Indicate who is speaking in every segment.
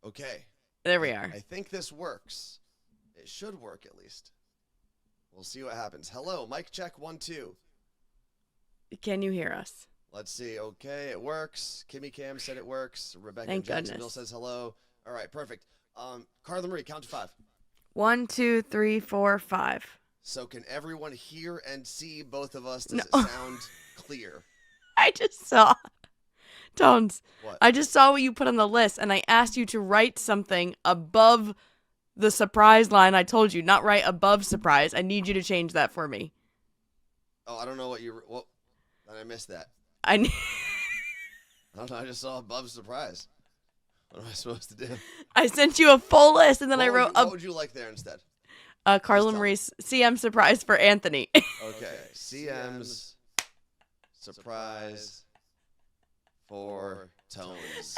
Speaker 1: Okay.
Speaker 2: There we are.
Speaker 1: I think this works. It should work at least. We'll see what happens. Hello, mic check 1 2.
Speaker 2: Can you hear us?
Speaker 1: Let's see. Okay, it works. Kimmy Cam said it works. Rebecca
Speaker 2: Thank
Speaker 1: Jacksonville
Speaker 2: goodness.
Speaker 1: says hello. All right, perfect. Carla Marie, count to 5.
Speaker 2: 1, 2, 3, 4, 5.
Speaker 1: So can everyone hear and see both of us? Does
Speaker 2: No.
Speaker 1: it sound clear?
Speaker 2: I just saw. Tones.
Speaker 1: What?
Speaker 2: I just saw what you put on the list, and I asked you to write something above the surprise line I told you. Not right above surprise. I need you to change that for me.
Speaker 1: Oh, I don't know what you... Well, I missed that.
Speaker 2: I
Speaker 1: don't know. I just saw above surprise. What am I supposed to do?
Speaker 2: I sent you a full list, and then I wrote
Speaker 1: what would you like there instead?
Speaker 2: Carla Marie's CM surprise for Anthony.
Speaker 1: Okay. CM's surprise for Tones.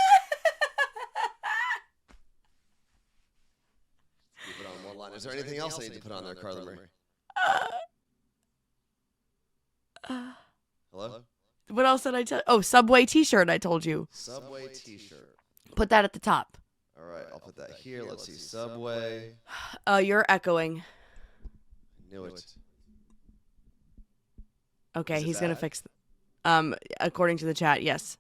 Speaker 1: Keep it on one line. Is there anything else I need to put on there, Carla Marie? Hello?
Speaker 2: What else did I tell? Oh, Subway t-shirt I told you.
Speaker 1: Subway t-shirt.
Speaker 2: Put that at the top.
Speaker 1: All right, I'll put that here. Let's see. Subway.
Speaker 2: You're echoing.
Speaker 1: Knew it.
Speaker 2: Okay,
Speaker 1: Is it
Speaker 2: he's going to
Speaker 1: bad?
Speaker 2: fix according to the chat, yes.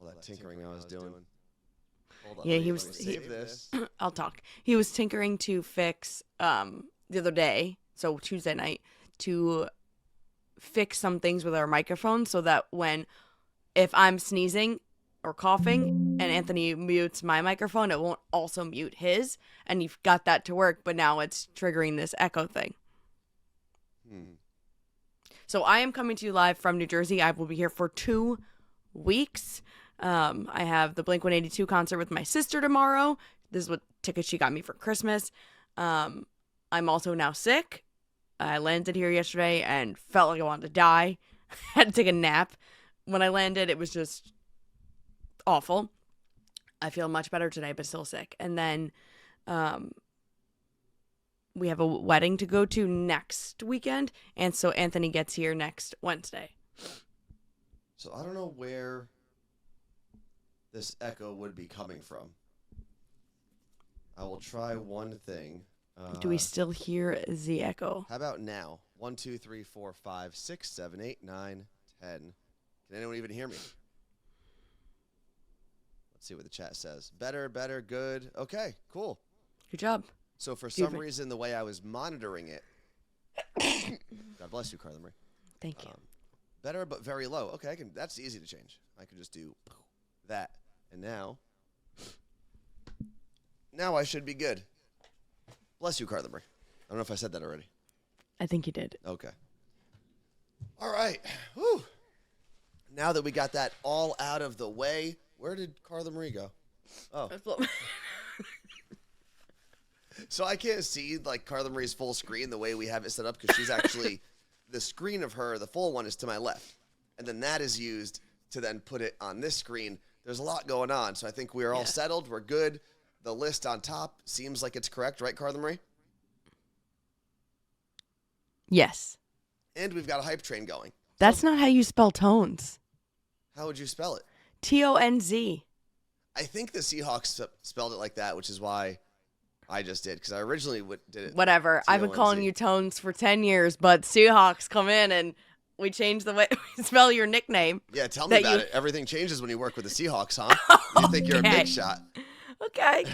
Speaker 1: All that tinkering I was doing. Hold on,
Speaker 2: Yeah,
Speaker 1: let me
Speaker 2: he
Speaker 1: save this.
Speaker 2: I'll talk. He was tinkering to fix the other day, so Tuesday night, to fix some things with our microphone so that if I'm sneezing or coughing and Anthony mutes my microphone, it won't also mute his. And you've got that to work, but now it's triggering this echo thing. So I am coming to you live from New Jersey. I will be here for 2 weeks. I have the Blink-182 concert with my sister tomorrow. This is what tickets she got me for Christmas. I'm also now sick. I landed here yesterday and felt like I wanted to die. Had to take a nap. When I landed, it was just awful. I feel much better today, but still sick. And then we have a wedding to go to next weekend. And so Anthony gets here next Wednesday.
Speaker 1: So I don't know where this echo would be coming from. I will try one thing.
Speaker 2: Do we still hear the echo?
Speaker 1: How about now? 1, 2, 3, 4, 5, 6, 7, 8, 9, 10. Can anyone even hear me? Let's see what the chat says. Better, good. Okay, cool.
Speaker 2: Good job.
Speaker 1: So for some reason, the way I was monitoring it, God bless you, Carla Marie.
Speaker 2: Thank you.
Speaker 1: Better, but very low. Okay, that's easy to change. I can just do that. And now I should be good. Bless you, Carla Marie. I don't know if I said that already.
Speaker 2: I think you did.
Speaker 1: Okay. All right. Whew. Now that we got that all out of the way, where did Carla Marie go? Oh. So I can't see like Carla Marie's full screen the way we have it set up because she's actually the screen of her, the full one is to my left. And then that is used to then put it on this screen. There's a lot going on. So I think we are all settled. We're good. The list on top seems like it's correct, right, Carla Marie?
Speaker 2: Yes.
Speaker 1: And we've got a hype train going.
Speaker 2: That's not how you spell tones.
Speaker 1: How would you spell it?
Speaker 2: Tonz.
Speaker 1: I think the Seahawks spelled it like that, which is why I just did, because I originally did it.
Speaker 2: Whatever. I've been calling you Tones for 10 years, but Seahawks come in and we change the way we spell your nickname.
Speaker 1: Yeah, tell me about it. Everything changes when you work with the Seahawks, huh? You think you're a big shot.
Speaker 2: Okay.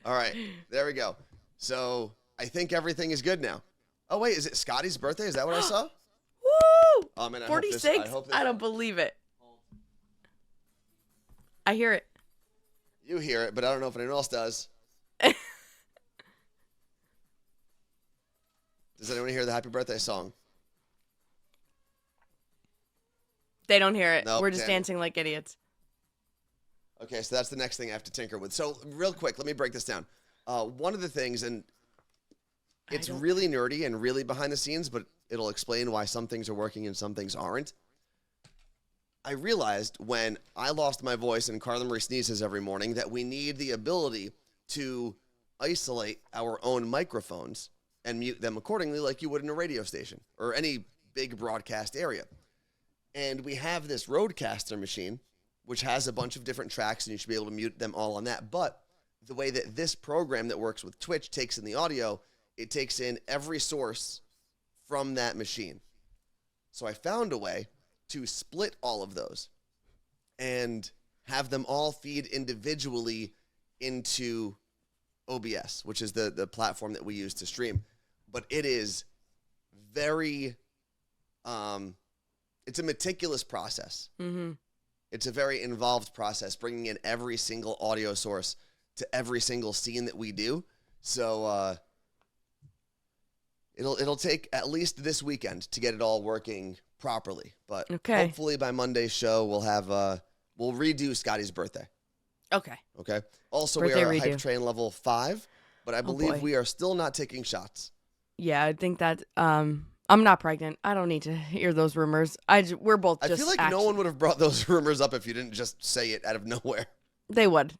Speaker 1: All right. There we go. So I think everything is good now. Oh, wait. Is it Scotty's birthday? Is that what I saw?
Speaker 2: Woo!
Speaker 1: Oh, man,
Speaker 2: 46? I don't believe it. I hear it.
Speaker 1: You hear it, but I don't know if anyone else does. Does anyone hear the happy birthday song?
Speaker 2: They don't hear it.
Speaker 1: Nope,
Speaker 2: We're just dancing like idiots.
Speaker 1: Okay, so that's the next thing I have to tinker with. So real quick, let me break this down. One of the things, and it's really nerdy and really behind the scenes, but it'll explain why some things are working and some things aren't. I realized when I lost my voice and Carla Marie sneezes every morning that we need the ability to isolate our own microphones and mute them accordingly like you would in a radio station or any big broadcast area. And we have this Rodecaster machine, which has a bunch of different tracks, and you should be able to mute them all on that. But the way that this program that works with Twitch takes in the audio, it takes in every source from that machine. So I found a way to split all of those and have them all feed individually into OBS, which is the platform that we use to stream. But it is very, it's a meticulous process.
Speaker 2: Mm-hmm.
Speaker 1: It's a very involved process, bringing in every single audio source to every single scene that we do. So it'll take at least this weekend to get it all working properly. But hopefully by Monday's show, we'll redo Scotty's birthday.
Speaker 2: Okay.
Speaker 1: Also,
Speaker 2: Birthday
Speaker 1: we are at
Speaker 2: redo.
Speaker 1: Hype Train level 5, but I believe we are still not taking shots.
Speaker 2: Yeah, I think that I'm not pregnant. I don't need to hear those rumors. We're both just
Speaker 1: I feel like no one would have brought those rumors up if you didn't just say it out of nowhere.
Speaker 2: They would.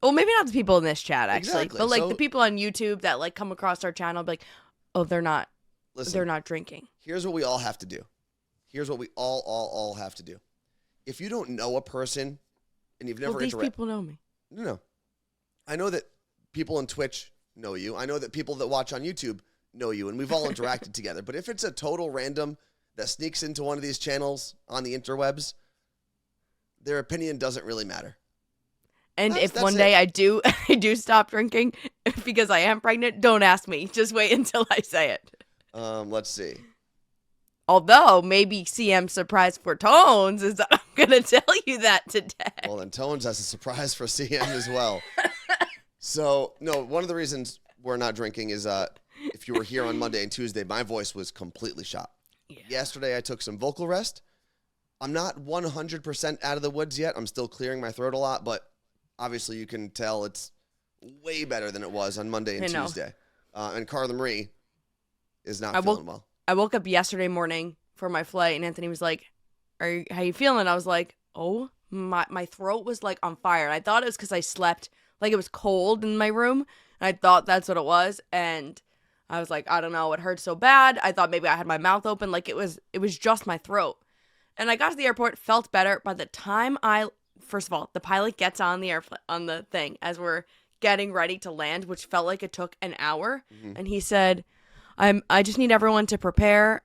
Speaker 2: Well, maybe not the people in this chat, actually.
Speaker 1: Exactly.
Speaker 2: But, like, the people on YouTube that, like, come across our channel, be like, oh, they're not drinking.
Speaker 1: Here's what we all have to do. Here's what we all have to do. If you don't know a person and you've never
Speaker 2: these people know me.
Speaker 1: No. I know that people on Twitch know you. I know that people that watch on YouTube know you, and we've all interacted together. But if it's a total random that sneaks into one of these channels on the interwebs, their opinion doesn't really matter.
Speaker 2: And if one day I do stop drinking because I am pregnant, don't ask me. Just wait until I say it.
Speaker 1: Let's see.
Speaker 2: Although maybe CM's surprise for Tones is that I'm going to tell you that today.
Speaker 1: Well, then Tones has a surprise for CM as well. So, no, one of the reasons we're not drinking is if you were here on Monday and Tuesday, my voice was completely shot. Yeah. Yesterday, I took some vocal rest. I'm not 100% out of the woods yet. I'm still clearing my throat a lot, but obviously you can tell it's way better than it was on Monday and Tuesday. And Carla Marie is not feeling well.
Speaker 2: I woke up yesterday morning for my flight, and Anthony was like, how you feeling? I was like, oh, my throat was like on fire. And I thought it was because I slept, like it was cold in my room, and I thought that's what it was. And I was like, I don't know, it hurt so bad. I thought maybe I had my mouth open, like it was just my throat. And I got to the airport, felt better. By the time first of all, the pilot gets on the airplane, on the thing as we're getting ready to land, which felt like it took an hour. Mm-hmm. And he said, I just need everyone to prepare.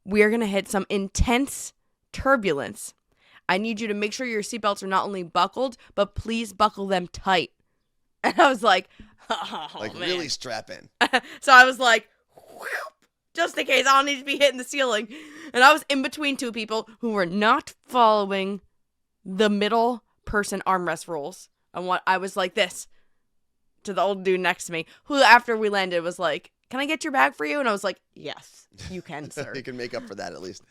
Speaker 2: We are going to hit some intense turbulence. I need you to make sure your seatbelts are not only buckled, but please buckle them tight. And I was like, oh,
Speaker 1: like
Speaker 2: man.
Speaker 1: Really strap in.
Speaker 2: So I was like, whoop, just in case I don't need to be hitting the ceiling. And I was in between two people who were not following the middle person armrest rules. And what I was like this to the old dude next to me, who after we landed was like, can I get your bag for you? And I was like, yes, you can, sir.
Speaker 1: You can make up for that at least.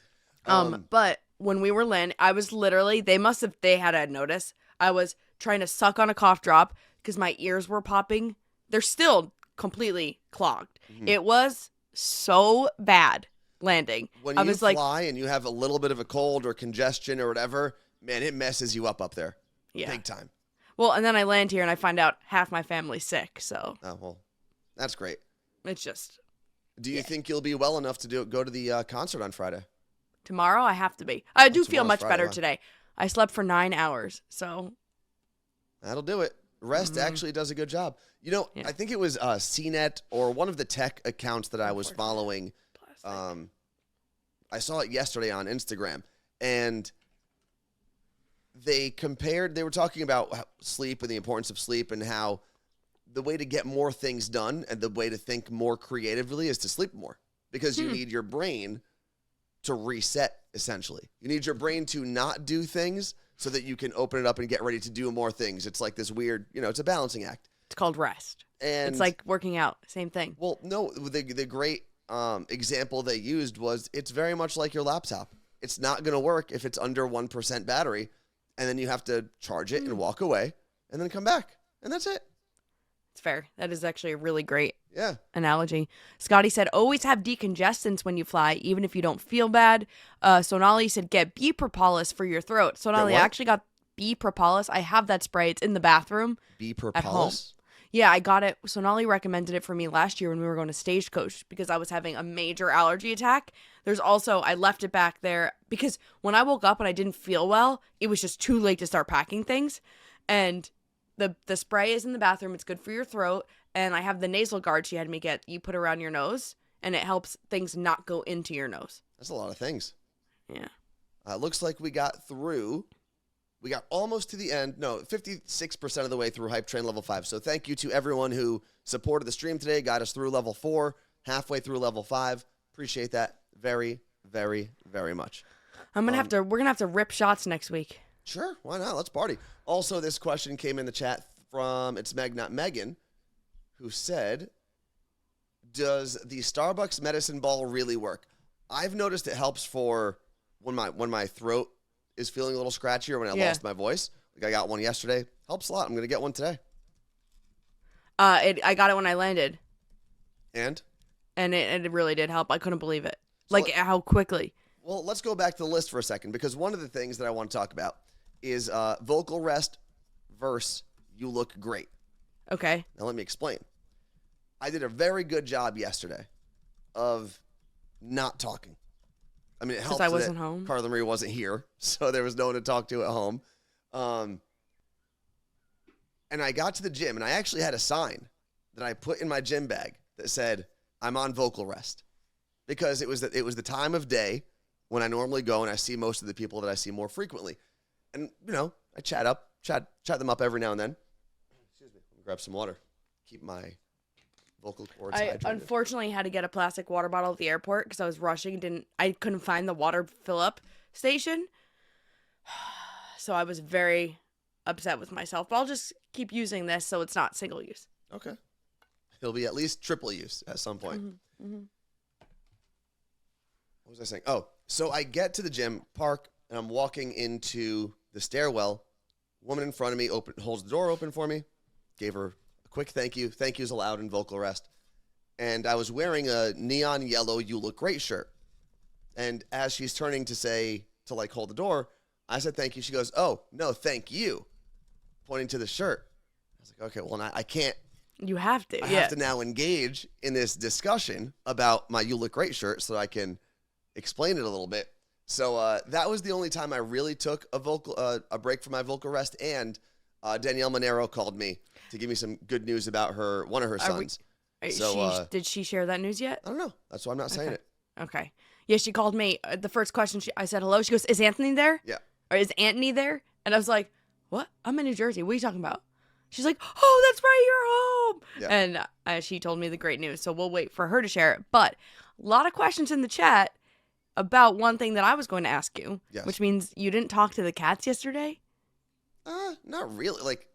Speaker 2: But when we were landing, I was literally, they had a notice. I was trying to suck on a cough drop because my ears were popping. They're still completely clogged. Mm-hmm. It was so bad landing.
Speaker 1: When you fly and you have a little bit of a cold or congestion or whatever, man, it messes you up there. Yeah. Big time.
Speaker 2: Well, and then I land here and I find out half my family's sick, so.
Speaker 1: Oh, well, that's great.
Speaker 2: It's just.
Speaker 1: Do you think you'll be well enough to go to the concert on Friday?
Speaker 2: Tomorrow, I have to be. I do feel much better today. I slept for 9 hours, so.
Speaker 1: That'll do it. Rest actually does a good job. You know, I think it was CNET or one of the tech accounts that I was following. I saw it yesterday on Instagram, and they were talking about sleep and the importance of sleep and how the way to get more things done and the way to think more creatively is to sleep more because you need your brain to reset, essentially. You need your brain to not do things so that you can open it up and get ready to do more things. It's like this weird, it's a balancing act.
Speaker 2: It's called rest. And it's like working out. Same thing.
Speaker 1: Well, no, the great example they used was it's very much like your laptop. It's not going to work if it's under 1% battery, and then you have to charge it and walk away and then come back. And that's it.
Speaker 2: It's fair. That is actually a really great analogy. Scotty said, always have decongestants when you fly, even if you don't feel bad. Sonali said, get bee propolis for your throat. Sonali, I actually got bee propolis. I have that spray. It's in the bathroom.
Speaker 1: Bee propolis?
Speaker 2: At home. Yeah, I got it. Sonali recommended it for me last year when we were going to Stagecoach because I was having a major allergy attack There's also, I left it back there because when I woke up and I didn't feel well, it was just too late to start packing things. And the spray is in the bathroom. It's good for your throat. And I have the nasal guard she had me get. You put around your nose, and it helps things not go into your nose.
Speaker 1: That's a lot of things.
Speaker 2: Yeah.
Speaker 1: Looks like we got almost to the end. No, 56% of the way through Hype Train Level 5. So thank you to everyone who supported the stream today, got us through Level 4, halfway through Level 5. Appreciate that very, very, very much.
Speaker 2: We're gonna have to rip shots next week.
Speaker 1: Sure, why not? Let's party. Also, this question came in the chat from, it's Meg, not Megan, who said, does the Starbucks medicine ball really work? I've noticed it helps for when my throat is feeling a little scratchy or when I lost my voice. Like I got one yesterday. Helps a lot. I'm going to get one today.
Speaker 2: I got it when I landed.
Speaker 1: And
Speaker 2: it really did help. I couldn't believe it.
Speaker 1: So
Speaker 2: how quickly.
Speaker 1: Well, let's go back to the list for a second because one of the things that I want to talk about is vocal rest versus you look great.
Speaker 2: Okay.
Speaker 1: Now let me explain. I did a very good job yesterday of not talking. I mean, it helped
Speaker 2: I wasn't
Speaker 1: that
Speaker 2: home.
Speaker 1: Carla Marie wasn't here, so there was no one to talk to at home. And I got to the gym, and I actually had a sign that I put in my gym bag that said, I'm on vocal rest. Because it was the time of day when I normally go and I see most of the people that I see more frequently. And, I chat them up every now and then. Excuse me. Let me grab some water. Keep my vocal cords hydrated.
Speaker 2: I unfortunately had to get a plastic water bottle at the airport because I was rushing. I couldn't find the water fill-up station. So I was very upset with myself. But I'll just keep using this so it's not single use.
Speaker 1: Okay. It'll be at least triple use at some point.
Speaker 2: Mm-hmm. Mm-hmm.
Speaker 1: What was I saying? Oh, so I get to the gym, park, and I'm walking into the stairwell. Woman in front of me holds the door open for me. Gave her a quick thank you. Thank yous allowed in vocal rest. And I was wearing a neon yellow "You Look Great" shirt. And as she's turning to hold the door, I said thank you. She goes, "Oh, no, thank you," pointing to the shirt. I was like, okay, well, I can't.
Speaker 2: You have to.
Speaker 1: I have to now engage in this discussion about my "You Look Great" shirt so I can explain it a little bit. So that was the only time I really took a break from my vocal rest. And Danielle Monero called me to give me some good news about one of her sons.
Speaker 2: Did she share that news yet?
Speaker 1: I don't know. That's why I'm not saying it.
Speaker 2: Okay. Yeah, she called me. The first question, I said hello. She goes, "Is Anthony there?"
Speaker 1: Yeah.
Speaker 2: Or "Is Anthony there?" And I was like, "What? I'm in New Jersey. What are you talking about?" She's like, "Oh, that's right. You're home." Yeah. And she told me the great news. So we'll wait for her to share it. But a lot of questions in the chat about one thing that I was going to ask you,
Speaker 1: yes.
Speaker 2: Which means you didn't talk to the cats yesterday?
Speaker 1: Not really. Like,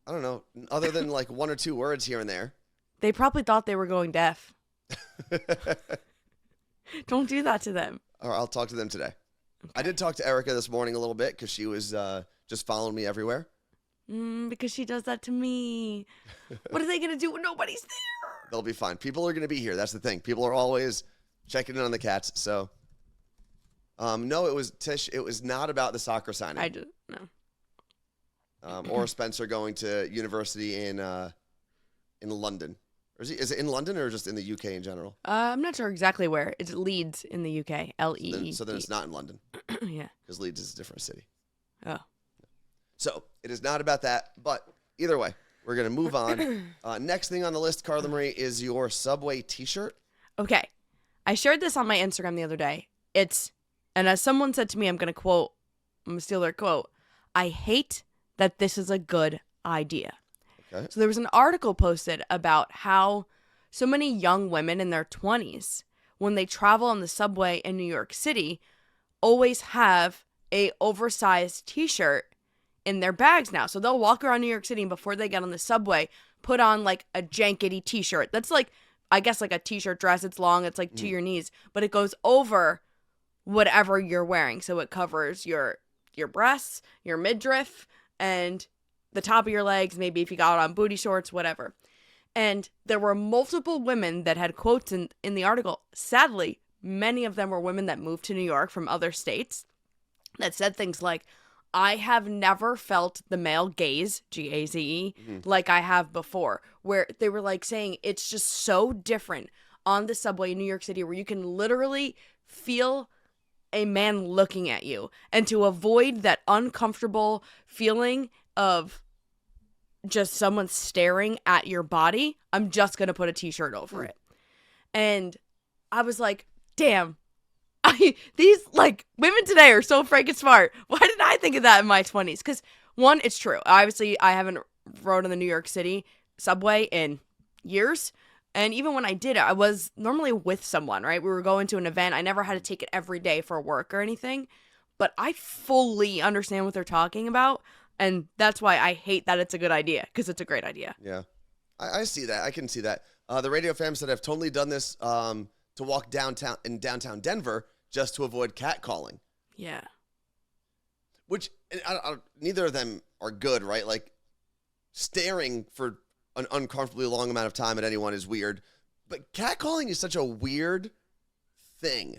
Speaker 1: I don't know. Other than like one or two words here and there.
Speaker 2: They probably thought they were going deaf. Don't do that to them.
Speaker 1: All right, I'll talk to them today.
Speaker 2: Okay.
Speaker 1: I did talk to Erica this morning a little bit because she was just following me everywhere.
Speaker 2: Because she does that to me. What are they going to do when nobody's there?
Speaker 1: They'll be fine. People are going to be here. That's the thing. People are always checking in on the cats. So, no, it was Tish. It was not about the soccer signing.
Speaker 2: I didn't know.
Speaker 1: Or Spencer going to university in London. Or is it in London or just in the UK in general?
Speaker 2: I'm not sure exactly where. It's Leeds in the UK. L-E-E-D.
Speaker 1: So then it's not in London.
Speaker 2: Yeah.
Speaker 1: Because Leeds is a different city.
Speaker 2: Oh.
Speaker 1: So it is not about that. But either way, we're going to move on. Next thing on the list, Carla Marie, is your Subway t-shirt.
Speaker 2: Okay. I shared this on my Instagram the other day. And as someone said to me, I'm going to steal their quote. "I hate that this is a good idea."
Speaker 1: Okay.
Speaker 2: So there was an article posted about how so many young women in their 20s, when they travel on the subway in New York City, always have a oversized t-shirt in their bags now. So they'll walk around New York City and before they get on the subway, put on like a jankety t-shirt. That's like, I guess like a t-shirt dress. It's long. It's like to your knees, but it goes over whatever you're wearing. So it covers your breasts, your midriff, and the top of your legs, maybe if you got on booty shorts, whatever. And there were multiple women that had quotes in the article. Sadly, many of them were women that moved to New York from other states that said things like, "I have never felt the male gaze, G-A-Z-E, like I have before," where they were like saying it's just so different on the subway in New York City where you can literally feel a man looking at you. And to avoid that uncomfortable feeling of just someone staring at your body, I'm just going to put a t-shirt over it. And I was like, damn, these like women today are so freaking smart. Why didn't I think of that in my 20s? Because one, it's true. Obviously, I haven't rode on the New York City subway in years. And even when I did it, I was normally with someone, right? We were going to an event. I never had to take it every day for work or anything. But I fully understand what they're talking about. And that's why I hate that it's a good idea, because it's a great idea.
Speaker 1: Yeah, I see that. I can see that. The radio fam said I've totally done this to walk downtown in downtown Denver just to avoid catcalling.
Speaker 2: Yeah.
Speaker 1: Which neither of them are good, right? Like staring for an uncomfortably long amount of time at anyone is weird. But catcalling is such a weird thing.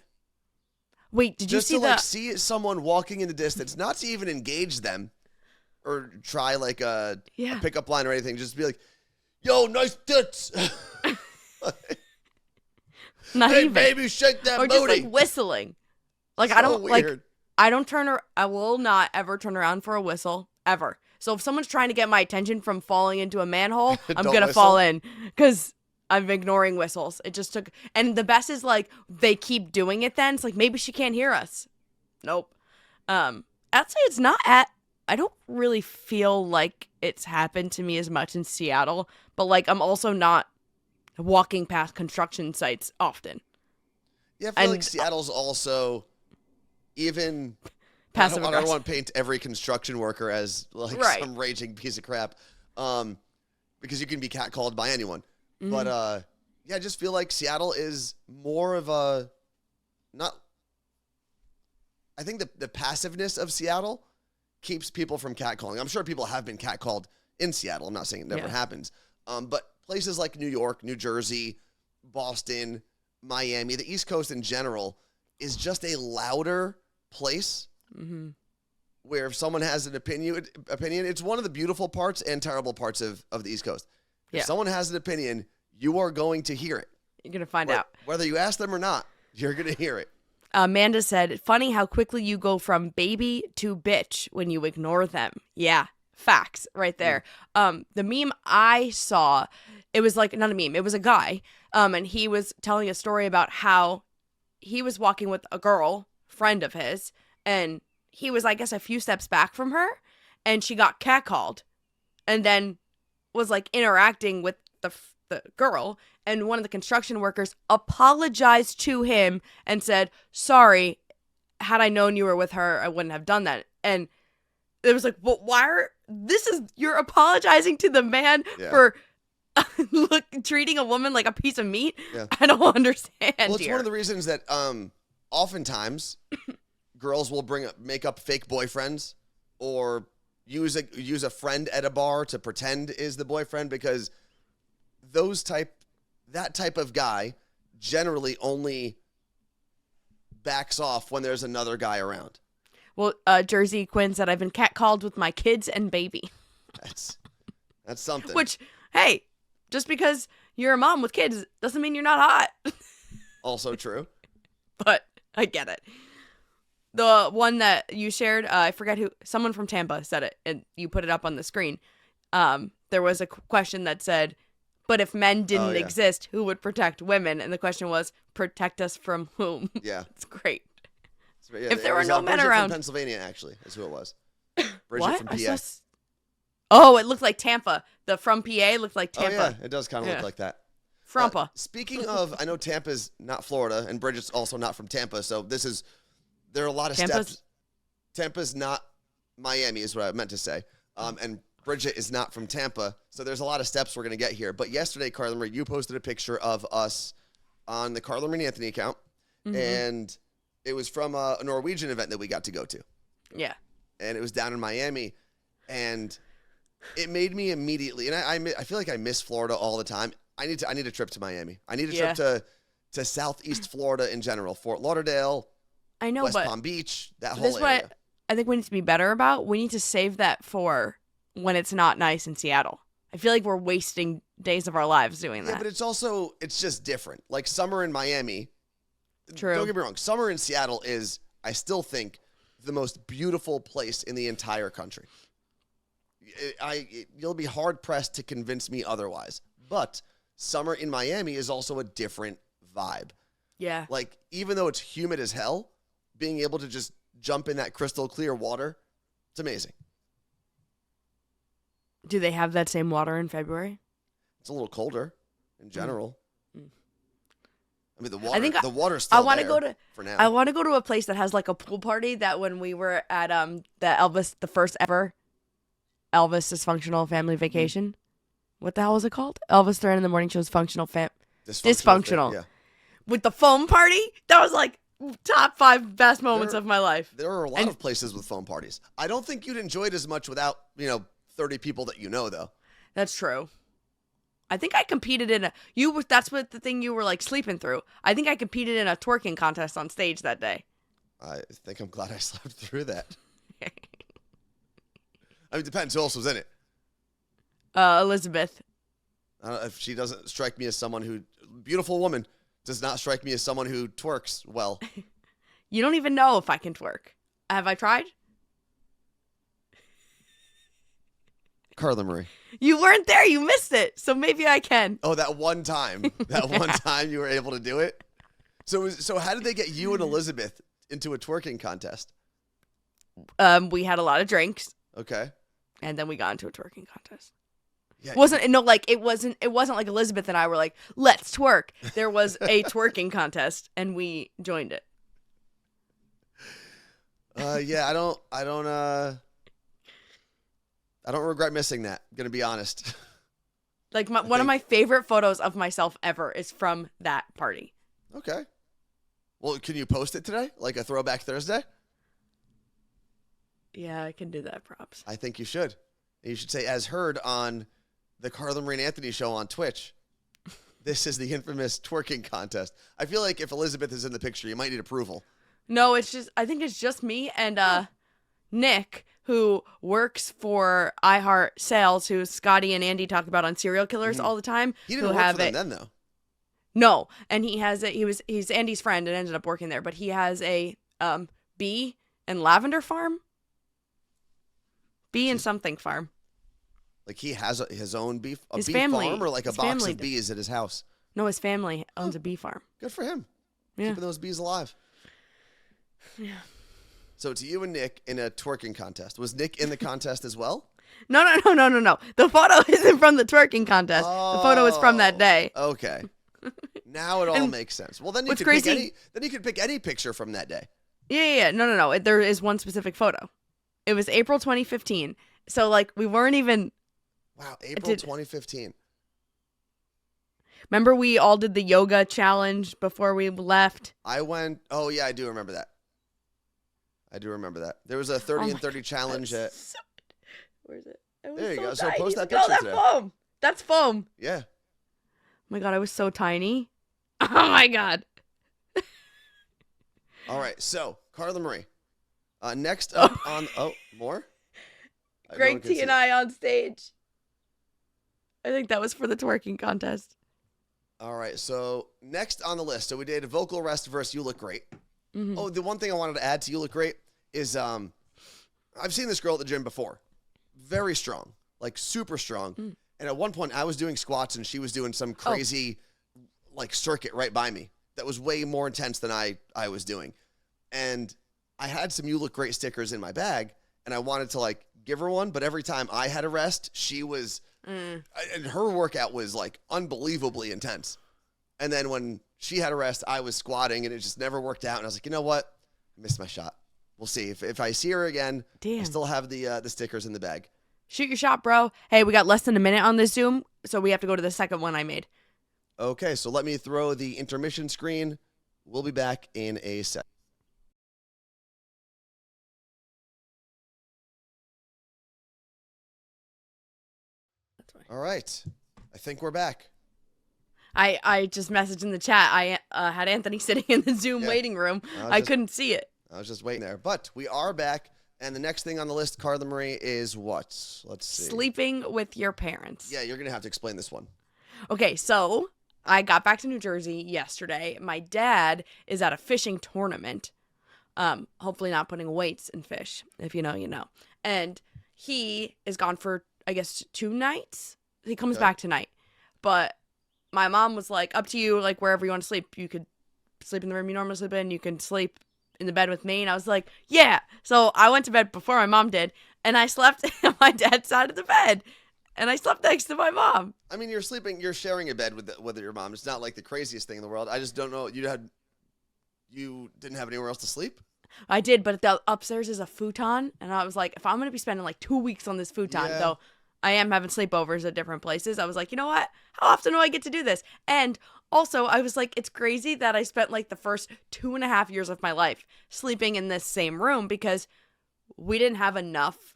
Speaker 2: Wait, did you see
Speaker 1: that? Just to see someone walking in the distance, not to even engage them or try like a pickup line or anything. Just be like, yo, nice tits.
Speaker 2: Not
Speaker 1: hey,
Speaker 2: even.
Speaker 1: baby, shake that
Speaker 2: or
Speaker 1: booty.
Speaker 2: Or just like whistling. Like,
Speaker 1: so
Speaker 2: I don't
Speaker 1: weird.
Speaker 2: like, I will not ever turn around for a whistle, ever. So if someone's trying to get my attention from falling into a manhole, I'm going to fall in because I'm ignoring whistles. It just took, and the best is like, they keep doing it then. It's like, maybe she can't hear us. Nope. I'd say it's not I don't really feel like it's happened to me as much in Seattle, but like, I'm also not walking past construction sites often.
Speaker 1: Yeah, I feel like Seattle's also even
Speaker 2: passive
Speaker 1: I don't want to paint every construction worker as like some raging piece of crap, because you can be catcalled by anyone. Mm-hmm. But I just feel like Seattle is more of a I think the passiveness of Seattle keeps people from catcalling. I'm sure people have been catcalled in Seattle. I'm not saying it never happens. But places like New York, New Jersey, Boston, Miami, the East Coast in general is just a louder place where if someone has an opinion, it's one of the beautiful parts and terrible parts of the East Coast. If someone has an opinion, you are going to hear it.
Speaker 2: You're going to find out.
Speaker 1: Whether you ask them or not, you're going to hear it.
Speaker 2: Amanda said, funny how quickly you go from baby to bitch when you ignore them. Yeah, facts right there. The meme I saw, it was like, not a meme, it was a guy. And he was telling a story about how he was walking with a girl, friend of his, and he was, I guess, a few steps back from her, and she got catcalled, and then was like interacting with the girl, and one of the construction workers apologized to him and said, sorry, had I known you were with her, I wouldn't have done that. And it was like, well, you're apologizing to the man for treating a woman like a piece of meat? Yeah. I don't understand.
Speaker 1: Well, it's one of the reasons that oftentimes girls will make up fake boyfriends or use a friend at a bar to pretend is the boyfriend, because that type of guy generally only backs off when there's another guy around.
Speaker 2: Well, Jersey Quinn said, I've been catcalled with my kids and baby.
Speaker 1: That's something.
Speaker 2: Which, hey, just because you're a mom with kids doesn't mean you're not hot.
Speaker 1: Also true.
Speaker 2: But I get it. The one that you shared, I forget who, someone from Tampa said it, and you put it up on the screen. There was a question that said, but if men didn't exist, who would protect women? And the question was, protect us from whom? Yeah. It's great. If there were no men
Speaker 1: Bridget
Speaker 2: around.
Speaker 1: From Pennsylvania, actually, is who it was. Bridget
Speaker 2: what?
Speaker 1: from PA.
Speaker 2: Oh, it looked like Tampa. The from PA looked like Tampa.
Speaker 1: Oh, yeah, it does kind of look like that.
Speaker 2: Frompa.
Speaker 1: Speaking of, I know Tampa's not Florida, and Bridget's also not from Tampa, so there are a lot of steps. Tampa's not Miami is what I meant to say. And Bridget is not from Tampa, so there's a lot of steps we're going to get here. But yesterday, Carla Marie, you posted a picture of us on the Carla Marie Anthony account, and it was from a Norwegian event that we got to go to. Yeah. And it was down in Miami, and it made me immediately, and I feel like I miss Florida all the time. I need a trip to Miami. I need a trip to Southeast Florida in general, Fort Lauderdale,
Speaker 2: I know,
Speaker 1: West Palm Beach, that whole area.
Speaker 2: What I think we need to be better about. We need to save that for when it's not nice in Seattle. I feel like we're wasting days of our lives doing that.
Speaker 1: Yeah, but it's just different. Like summer in Miami.
Speaker 2: True.
Speaker 1: Don't get me wrong. Summer in Seattle is, I still think, the most beautiful place in the entire country. You'll be hard pressed to convince me otherwise. But summer in Miami is also a different vibe.
Speaker 2: Yeah.
Speaker 1: Like, even though it's humid as hell, being able to just jump in that crystal clear water, it's amazing.
Speaker 2: Do they have that same water in February?
Speaker 1: It's a little colder in general.
Speaker 2: Mm.
Speaker 1: I mean, the water's
Speaker 2: I
Speaker 1: still
Speaker 2: want to
Speaker 1: there
Speaker 2: go to
Speaker 1: for now.
Speaker 2: I want to go to a place that has like a pool party that when we were at the first ever Elvis Dysfunctional Family Vacation. What the hell was it called? Elvis Duran in the Morning Show's Dysfunctional.
Speaker 1: Yeah.
Speaker 2: With the foam party, that was like top 5 best moments of my life.
Speaker 1: There are a lot of places with foam parties. I don't think you'd enjoy it as much without, 30 people that you know, though.
Speaker 2: That's true. I think I competed in that's what the thing you were like sleeping through. I think I competed in a twerking contest on stage that day.
Speaker 1: I think I'm glad I slept through that. I mean, it depends who else was in it.
Speaker 2: Elizabeth.
Speaker 1: I don't know if she doesn't strike me as someone who, beautiful woman, does not strike me as someone who twerks well.
Speaker 2: You don't even know if I can twerk. Have I tried?
Speaker 1: Carla Marie.
Speaker 2: You weren't there. You missed it. So maybe I can.
Speaker 1: Oh, that one time. One time you were able to do it? So how did they get you and Elizabeth into a twerking contest?
Speaker 2: We had a lot of drinks.
Speaker 1: Okay.
Speaker 2: And then we got into a twerking contest.
Speaker 1: Yeah.
Speaker 2: It wasn't like Elizabeth and I were like, let's twerk. There was a twerking contest and we joined it.
Speaker 1: Yeah, I don't regret missing that. I'm gonna be honest.
Speaker 2: Like one of my favorite photos of myself ever is from that party.
Speaker 1: Okay. Well, can you post it today? Like a throwback Thursday?
Speaker 2: Yeah, I can do that, props.
Speaker 1: I think you should. And you should say, as heard on the Carla Marie and Anthony show on Twitch, this is the infamous twerking contest. I feel like if Elizabeth is in the picture, you might need approval.
Speaker 2: No, I think it's just me and Nick, who works for iHeart Sales, who Scotty and Andy talk about on serial killers all the time.
Speaker 1: He didn't work for them then, though.
Speaker 2: No, and he's Andy's friend and ended up working there, but he has a bee and lavender farm. Bee and something farm.
Speaker 1: Like he has his own bee
Speaker 2: His
Speaker 1: bee
Speaker 2: family,
Speaker 1: farm, or like a
Speaker 2: his
Speaker 1: box
Speaker 2: family
Speaker 1: of bees at his house?
Speaker 2: No, his family owns a bee farm.
Speaker 1: Good for him.
Speaker 2: Yeah.
Speaker 1: Keeping those bees alive.
Speaker 2: Yeah.
Speaker 1: So it's you and Nick in a twerking contest. Was Nick in the contest as well?
Speaker 2: No. The photo isn't from the twerking contest. The photo is from that day.
Speaker 1: Okay. Now it all makes sense. Well, then you could pick any picture from that day.
Speaker 2: Yeah. No. There is one specific photo. It was April 2015. So like we weren't even.
Speaker 1: Wow, April 2015.
Speaker 2: Remember we all did the yoga challenge before we left?
Speaker 1: I went. Oh yeah, I do remember that. There was a 30 and 30 challenge.
Speaker 2: Where is it?
Speaker 1: There you go. So
Speaker 2: tiny.
Speaker 1: post that picture today.
Speaker 2: Foam. That's foam.
Speaker 1: Yeah.
Speaker 2: Oh my God, I was so tiny. Oh my God.
Speaker 1: All right, so Carla Marie. Next up on more.
Speaker 2: Greg T and I on stage. I think that was for the twerking contest.
Speaker 1: All right, so next on the list, so we did Vocal Rest versus You Look Great. Mm-hmm. Oh, the one thing I wanted to add to You Look Great is I've seen this girl at the gym before. Very strong, like super strong. Mm. And at one point, I was doing squats and she was doing some crazy like circuit right by me that was way more intense than I was doing. And I had some You Look Great stickers in my bag, and I wanted to like give her one, but every time I had a rest, she was, and her workout was like unbelievably intense. And then when she had a rest, I was squatting, and it just never worked out. And I was like, you know what? I missed my shot. We'll see. If I see her again, I still have the stickers in the bag.
Speaker 2: Shoot your shot, bro. Hey, we got less than a minute on this Zoom, so we have to go to the second one I made.
Speaker 1: Okay, so let me throw the intermission screen. We'll be back in a sec. All right. I think we're back.
Speaker 2: I just messaged in the chat. I had Anthony sitting in the Zoom waiting room. I couldn't see it.
Speaker 1: I was just waiting there. But we are back. And the next thing on the list, Carla Marie, is what? Let's see.
Speaker 2: Sleeping with your parents.
Speaker 1: Yeah, you're going to have to explain this one.
Speaker 2: Okay, so I got back to New Jersey yesterday. My dad is at a fishing tournament. Hopefully not putting weights in fish. If you know, you know. And he is gone for, I guess, 2 nights. He comes
Speaker 1: Okay.
Speaker 2: back tonight. But my mom was like, up to you, like, wherever you want to sleep. You could sleep in the room you normally sleep in. You can sleep in the bed with me. And I was like, yeah. So I went to bed before my mom did. And I slept on my dad's side of the bed. And I slept next to my mom.
Speaker 1: I mean, you're sharing a bed with your mom. It's not like the craziest thing in the world. I just don't know. You didn't have anywhere else to sleep?
Speaker 2: I did, but the upstairs is a futon. And I was like, if I'm going to be spending like 2 weeks on this futon,
Speaker 1: Yeah.
Speaker 2: though I am having sleepovers at different places, I was like, you know what? How often do I get to do this? And also, I was like, it's crazy that I spent like the first 2.5 years of my life sleeping in this same room because we didn't have enough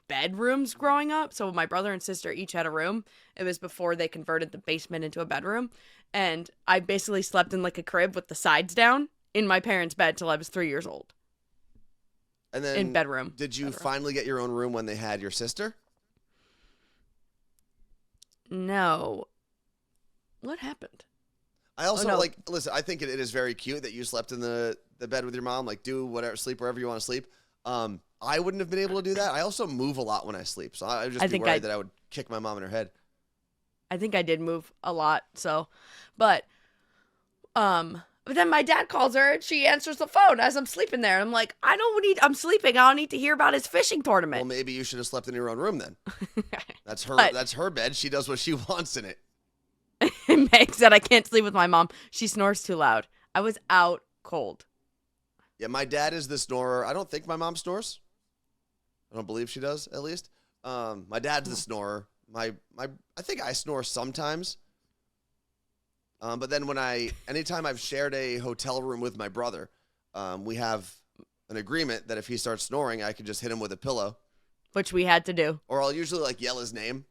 Speaker 2: bedrooms growing up. So my brother and sister each had a room. It was before they converted the basement into a bedroom. And I basically slept in like a crib with the sides down in my parents' bed till I was 3 years old.
Speaker 1: And then
Speaker 2: In bedroom.
Speaker 1: Did you
Speaker 2: Bedroom.
Speaker 1: finally get your own room when they had your sister?
Speaker 2: No. What happened?
Speaker 1: I also
Speaker 2: no.
Speaker 1: listen, I think it is very cute that you slept in the bed with your mom, like do whatever, sleep wherever you want to sleep. I wouldn't have been able to do that. I also move a lot when I sleep, so I would just be worried that I would kick my mom in her head.
Speaker 2: I think I did move a lot, so but then my dad calls her and she answers the phone as I'm sleeping there. I'm like, I'm sleeping. I don't need to hear about his fishing
Speaker 1: Well,
Speaker 2: tournament.
Speaker 1: maybe you should have slept in your own room then. That's her
Speaker 2: But-
Speaker 1: that's her bed. She does what she wants in it.
Speaker 2: Meg said I can't sleep with my mom. She snores too loud. I was out cold.
Speaker 1: Yeah, my dad is the snorer. I don't think my mom snores. I don't believe she does, at least. My dad's the snorer. I think I snore sometimes. But then anytime I've shared a hotel room with my brother, we have an agreement that if he starts snoring, I can just hit him with a pillow.
Speaker 2: Which we had to do.
Speaker 1: Or I'll usually like yell his name.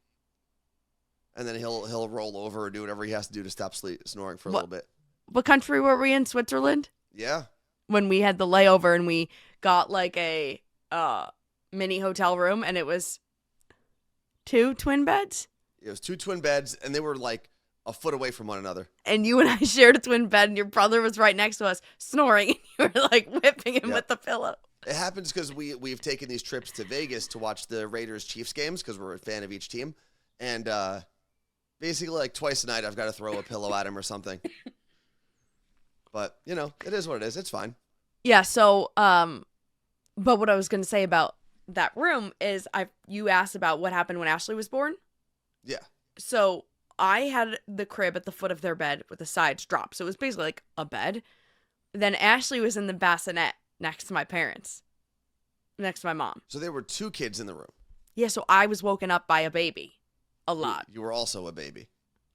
Speaker 1: And then he'll roll over or do whatever he has to do to stop snoring for a little bit.
Speaker 2: What country were we in? Switzerland?
Speaker 1: Yeah.
Speaker 2: When we had the layover and we got like a mini hotel room and it was 2 twin beds.
Speaker 1: It was 2 twin beds and they were like a foot away from one another.
Speaker 2: And you and I shared a twin bed and your brother was right next to us snoring and you were like whipping him with the pillow.
Speaker 1: It happens because we've taken these trips to Vegas to watch the Raiders-Chiefs games because we're a fan of each team. And basically like twice a night I've got to throw a pillow at him or something. But, you know, it is what it is. It's fine.
Speaker 2: Yeah, so but what I was going to say about that room is you asked about what happened when Ashley was born.
Speaker 1: Yeah.
Speaker 2: So I had the crib at the foot of their bed with the sides dropped. So it was basically like a bed. Then Ashley was in the bassinet next to my parents, next to my mom.
Speaker 1: So there were 2 kids in the room.
Speaker 2: Yeah, so I was woken up by a baby a lot.
Speaker 1: You were also a baby.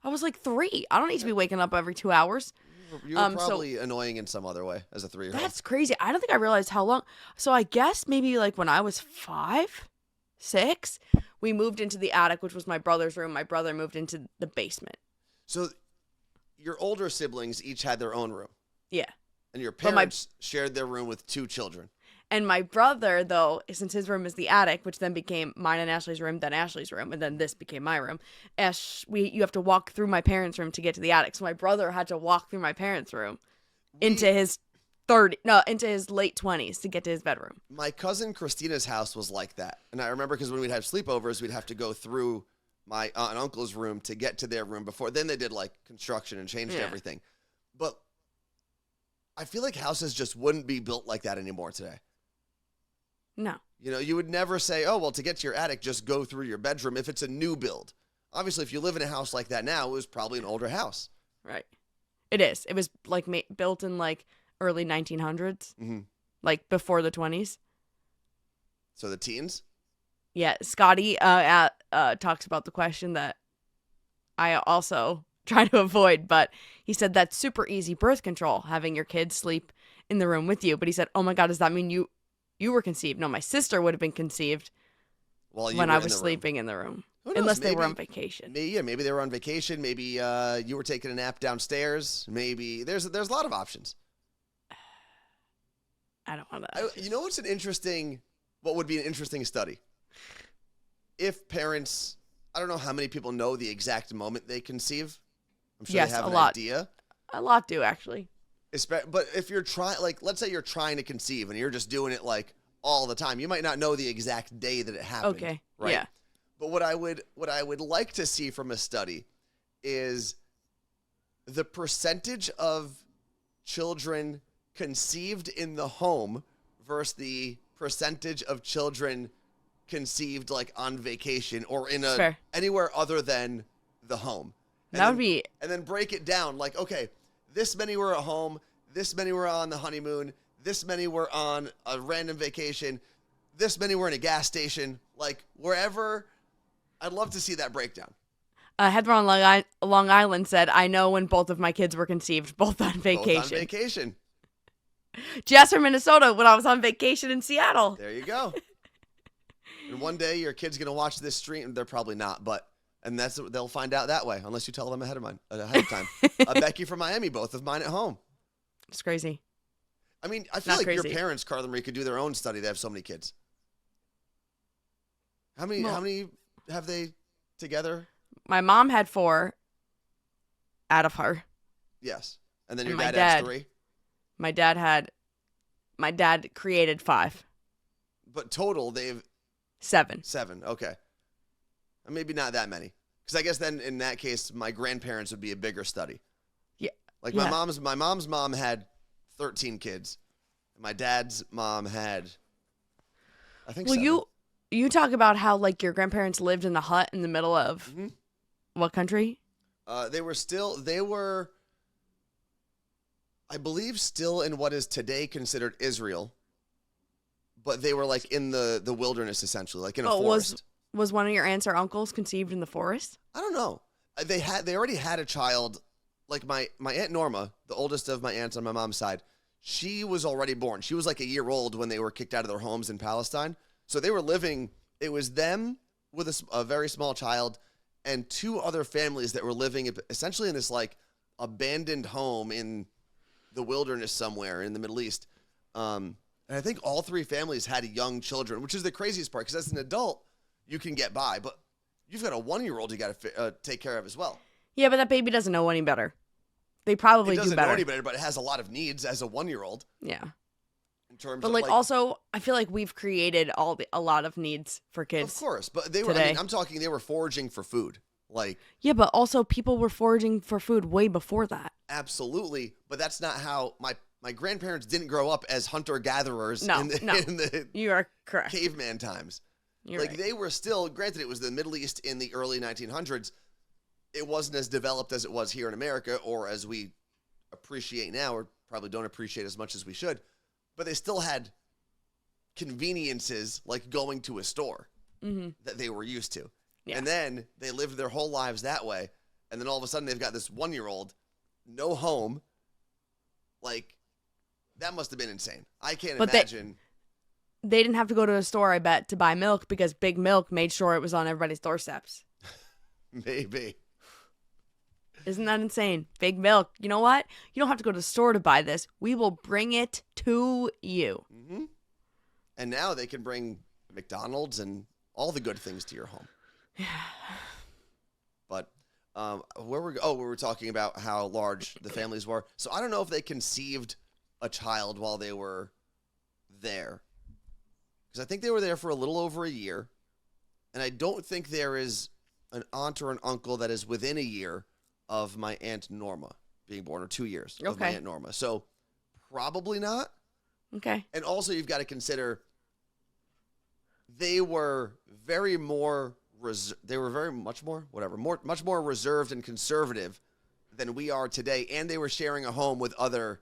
Speaker 2: I was like 3. I don't need to be waking up every 2 hours.
Speaker 1: You were probably annoying in some other way as a 3-year-old.
Speaker 2: That's crazy. I don't think I realized how long. So I guess maybe like when I was 5, 6, we moved into the attic, which was my brother's room. My brother moved into the basement.
Speaker 1: So your older siblings each had their own room.
Speaker 2: Yeah.
Speaker 1: And your parents shared their room with 2 children.
Speaker 2: And my brother, though, since his room is the attic, which then became mine and Ashley's room, then Ashley's room, and then this became my room. You have to walk through my parents' room to get to the attic. So my brother had to walk through my parents' room into his late 20s to get to his bedroom.
Speaker 1: My cousin Christina's house was like that. And I remember because when we'd have sleepovers, we'd have to go through my aunt and uncle's room to get to their room before. Then they did like construction and changed everything. But I feel like houses just wouldn't be built like that anymore today.
Speaker 2: No.
Speaker 1: You know, you would never say, oh, well, to get to your attic, just go through your bedroom if it's a new build. Obviously, if you live in a house like that now, it was probably an older house.
Speaker 2: Right. It is. It was like built in like early 1900s, like before the 20s.
Speaker 1: So the teens?
Speaker 2: Yeah. Scotty talks about the question that I also try to avoid, but he said that's super easy birth control, having your kids sleep in the room with you. But he said, oh my God, does that mean you were conceived? No, my sister would have been conceived when I was sleeping in the room. Unless they were on vacation.
Speaker 1: Maybe they were on vacation. Maybe you were taking a nap downstairs. Maybe there's a lot of options.
Speaker 2: I don't want to.
Speaker 1: You know what would be an interesting study? If parents I don't know how many people know the exact moment they conceive. I'm sure
Speaker 2: Yes,
Speaker 1: they have
Speaker 2: a
Speaker 1: an
Speaker 2: lot.
Speaker 1: idea.
Speaker 2: A lot do, actually.
Speaker 1: But if you're trying, like, let's say you're trying to conceive and you're just doing it like all the time, you might not know the exact day that it happened.
Speaker 2: Okay.
Speaker 1: Right?
Speaker 2: Yeah.
Speaker 1: But what I would like to see from a study is the percentage of children conceived in the home versus the percentage of children conceived like on vacation or in anywhere other than the home. And then break it down like, okay, this many were at home, this many were on the honeymoon, this many were on a random vacation, this many were in a gas station, like wherever. I'd love to see that breakdown.
Speaker 2: Heather on Long Island said, I know when both of my kids were conceived, both on vacation.
Speaker 1: Both on vacation.
Speaker 2: Jasper, Minnesota, when I was on vacation in Seattle.
Speaker 1: There you go. And one day your kid's going to watch this stream. They're probably not, and they'll find out that way, unless you tell them ahead of time. Becky from Miami, both of mine at home.
Speaker 2: It's crazy.
Speaker 1: I mean, I feel like your parents, Carla Marie, could do their own study. They have so many kids. How many have they together?
Speaker 2: My mom had 4 out of her.
Speaker 1: Yes. And then your dad has 3?
Speaker 2: My dad created 5.
Speaker 1: But total, they've...
Speaker 2: 7.
Speaker 1: 7, okay. Maybe not that many. Because I guess then, in that case, my grandparents would be a bigger study.
Speaker 2: Yeah.
Speaker 1: Like, my mom's mom had 13 kids. My dad's mom had, I think, 7.
Speaker 2: You talk about how, like, your grandparents lived in the hut in the middle of what country?
Speaker 1: They were, I believe, still in what is today considered Israel. But they were, like, in the wilderness, essentially, like in a forest.
Speaker 2: Was one of your aunts or uncles conceived in the forest?
Speaker 1: I don't know. They already had a child. Like, my Aunt Norma, the oldest of my aunts on my mom's side, she was already born. She was, like, a year old when they were kicked out of their homes in Palestine. So they were living, it was them with a very small child and 2 other families that were living essentially in this, like, abandoned home in the wilderness somewhere in the Middle East. And I think all 3 families had young children, which is the craziest part, because as an adult, you can get by. But you've got a 1-year-old you got to take care of as well.
Speaker 2: Yeah, but that baby doesn't know any better. They probably do better.
Speaker 1: It doesn't know any better, but it has a lot of needs as a 1-year-old.
Speaker 2: Yeah.
Speaker 1: In terms
Speaker 2: but,
Speaker 1: of,
Speaker 2: like, also, I feel like we've created a lot of needs for kids.
Speaker 1: Of course, but they were.
Speaker 2: Today.
Speaker 1: I mean, I'm talking. They were foraging for food. Like,
Speaker 2: yeah, but also people were foraging for food way before that.
Speaker 1: Absolutely, but that's not how my grandparents didn't grow up as hunter-gatherers in the
Speaker 2: you are correct.
Speaker 1: Caveman times.
Speaker 2: You're
Speaker 1: like,
Speaker 2: right.
Speaker 1: They were still, granted, it was the Middle East in the early 1900s. It wasn't as developed as it was here in America, or as we appreciate now, or probably don't appreciate as much as we should. But they still had conveniences like going to a store that they were used to. Yeah. And then they lived their whole lives that way. And then all of a sudden they've got this 1-year-old, no home. Like, that must have been insane. I can't imagine.
Speaker 2: They didn't have to go to a store, I bet, to buy milk, because Big Milk made sure it was on everybody's doorsteps.
Speaker 1: Maybe.
Speaker 2: Isn't that insane? Big Milk. You know what? You don't have to go to the store to buy this. We will bring it to you.
Speaker 1: Mm-hmm. And now they can bring McDonald's and all the good things to your home. But we were talking about how large the families were. So I don't know if they conceived a child while they were there. Because I think they were there for a little over a year. And I don't think there is an aunt or an uncle that is within a year of my Aunt Norma being born, or 2 years of my Aunt Norma. So probably not.
Speaker 2: Okay.
Speaker 1: And also you've got to consider they were very more much more reserved and conservative than we are today, and they were sharing a home with other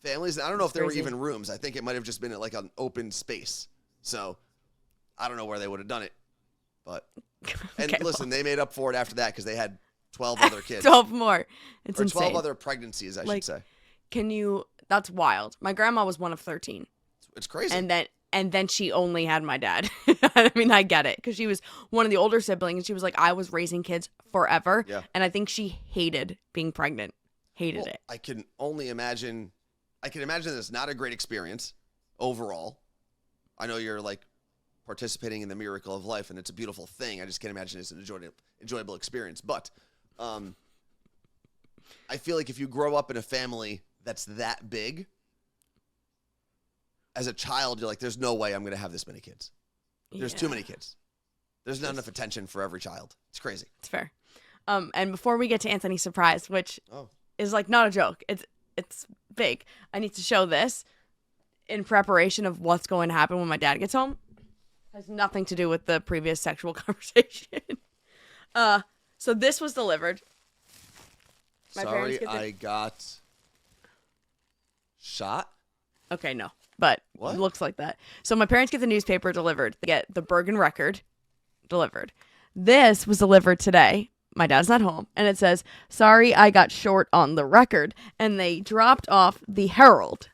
Speaker 1: families. And I don't know if there were even rooms. I think it might have just been like an open space. So I don't know where they would have done it. But they made up for it after that, because they had 12 other kids.
Speaker 2: 12 more. It's
Speaker 1: or
Speaker 2: insane.
Speaker 1: 12 other pregnancies, I should say.
Speaker 2: That's wild. My grandma was one of 13.
Speaker 1: It's crazy.
Speaker 2: And then she only had my dad. I mean, I get it, because she was one of the older siblings, and she was like, I was raising kids forever. Yeah. And I think she hated being pregnant. Hated it.
Speaker 1: I can only imagine. I can imagine that it's not a great experience overall. I know you're like participating in the miracle of life, and it's a beautiful thing. I just can't imagine it's an enjoyable experience. But I feel like if you grow up in a family that's that big, as a child, you're like, there's no way I'm going to have this many kids. There's too many kids. There's not enough attention for every child. It's crazy.
Speaker 2: It's fair. And before we get to Anthony's surprise, which is like not a joke, it's big. I need to show this in preparation of what's going to happen when my dad gets home. Has nothing to do with the previous sexual conversation. So this was delivered.
Speaker 1: Sorry, I got shot.
Speaker 2: Okay, no, but
Speaker 1: what?
Speaker 2: It looks like that. So my parents get the newspaper delivered. They get the Bergen Record delivered. This was delivered today. My dad's not home. And it says, sorry, I got short on the record. And they dropped off the Herald.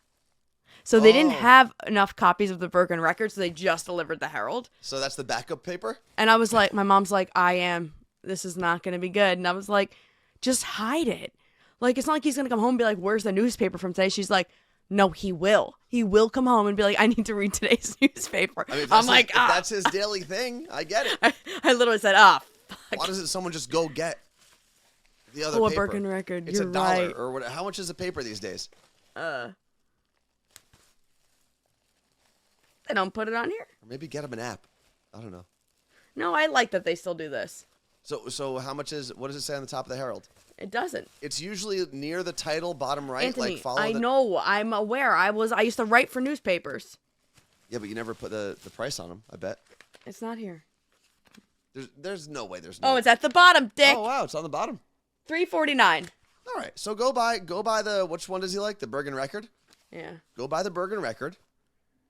Speaker 2: So they didn't have enough copies of the Bergen Record, so they just delivered the Herald.
Speaker 1: So that's the backup paper?
Speaker 2: And I was like, my mom's like, this is not going to be good. And I was like, just hide it. Like, it's not like he's going to come home and be like, where's the newspaper from today? She's like, no, he will. He will come home and be like, I need to read today's newspaper.
Speaker 1: I mean,
Speaker 2: I'm like,
Speaker 1: if that's his daily thing, I get it.
Speaker 2: I literally said, fuck.
Speaker 1: Why doesn't someone just go get the other
Speaker 2: a
Speaker 1: paper?
Speaker 2: Bergen Record.
Speaker 1: It's
Speaker 2: You're
Speaker 1: $1
Speaker 2: right.
Speaker 1: or what? How much is a paper these days?
Speaker 2: They don't put it on here.
Speaker 1: Or maybe get them an app. I don't know.
Speaker 2: No, I like that they still do this.
Speaker 1: So how much what does it say on the top of the Herald?
Speaker 2: It doesn't.
Speaker 1: It's usually near the title, bottom right.
Speaker 2: Anthony,
Speaker 1: like follow
Speaker 2: I know. I'm aware. I used to write for newspapers.
Speaker 1: Yeah, but you never put the price on them, I bet.
Speaker 2: It's not here.
Speaker 1: There's no way there's no.
Speaker 2: Oh, it's at the bottom, Dick.
Speaker 1: Oh, wow, it's on the bottom.
Speaker 2: $3.49.
Speaker 1: All right, so go buy which one does he like? The Bergen Record?
Speaker 2: Yeah.
Speaker 1: Go buy the Bergen Record,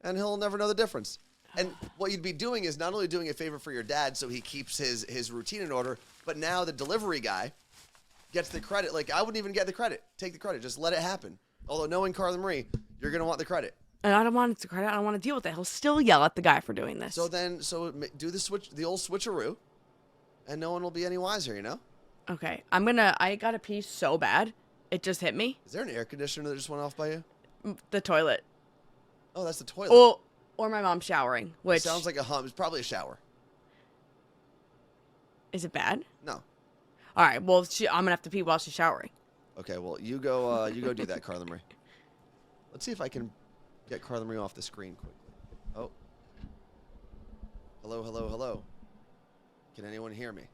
Speaker 1: and he'll never know the difference. And what you'd be doing is not only doing a favor for your dad so he keeps his routine in order, but now the delivery guy gets the credit. Like, I wouldn't even get the credit. Take the credit. Just let it happen. Although knowing Carla Marie, you're going to want the credit.
Speaker 2: And I don't want the credit. I don't want to deal with it. He'll still yell at the guy for doing this.
Speaker 1: So do the old switcheroo, and no one will be any wiser, you know?
Speaker 2: Okay. I got to pee so bad. It just hit me.
Speaker 1: Is there an air conditioner that just went off by you?
Speaker 2: The toilet.
Speaker 1: Oh, that's the toilet.
Speaker 2: Or my mom showering, which...
Speaker 1: It sounds like a hum. It's probably a shower.
Speaker 2: Is it bad?
Speaker 1: No.
Speaker 2: All right. Well, I'm going to have to pee while she's showering.
Speaker 1: Okay, well, you go do that, Carla Marie. Let's see if I can get Carla Marie off the screen quickly. Oh. Hello, hello, hello. Can anyone hear me?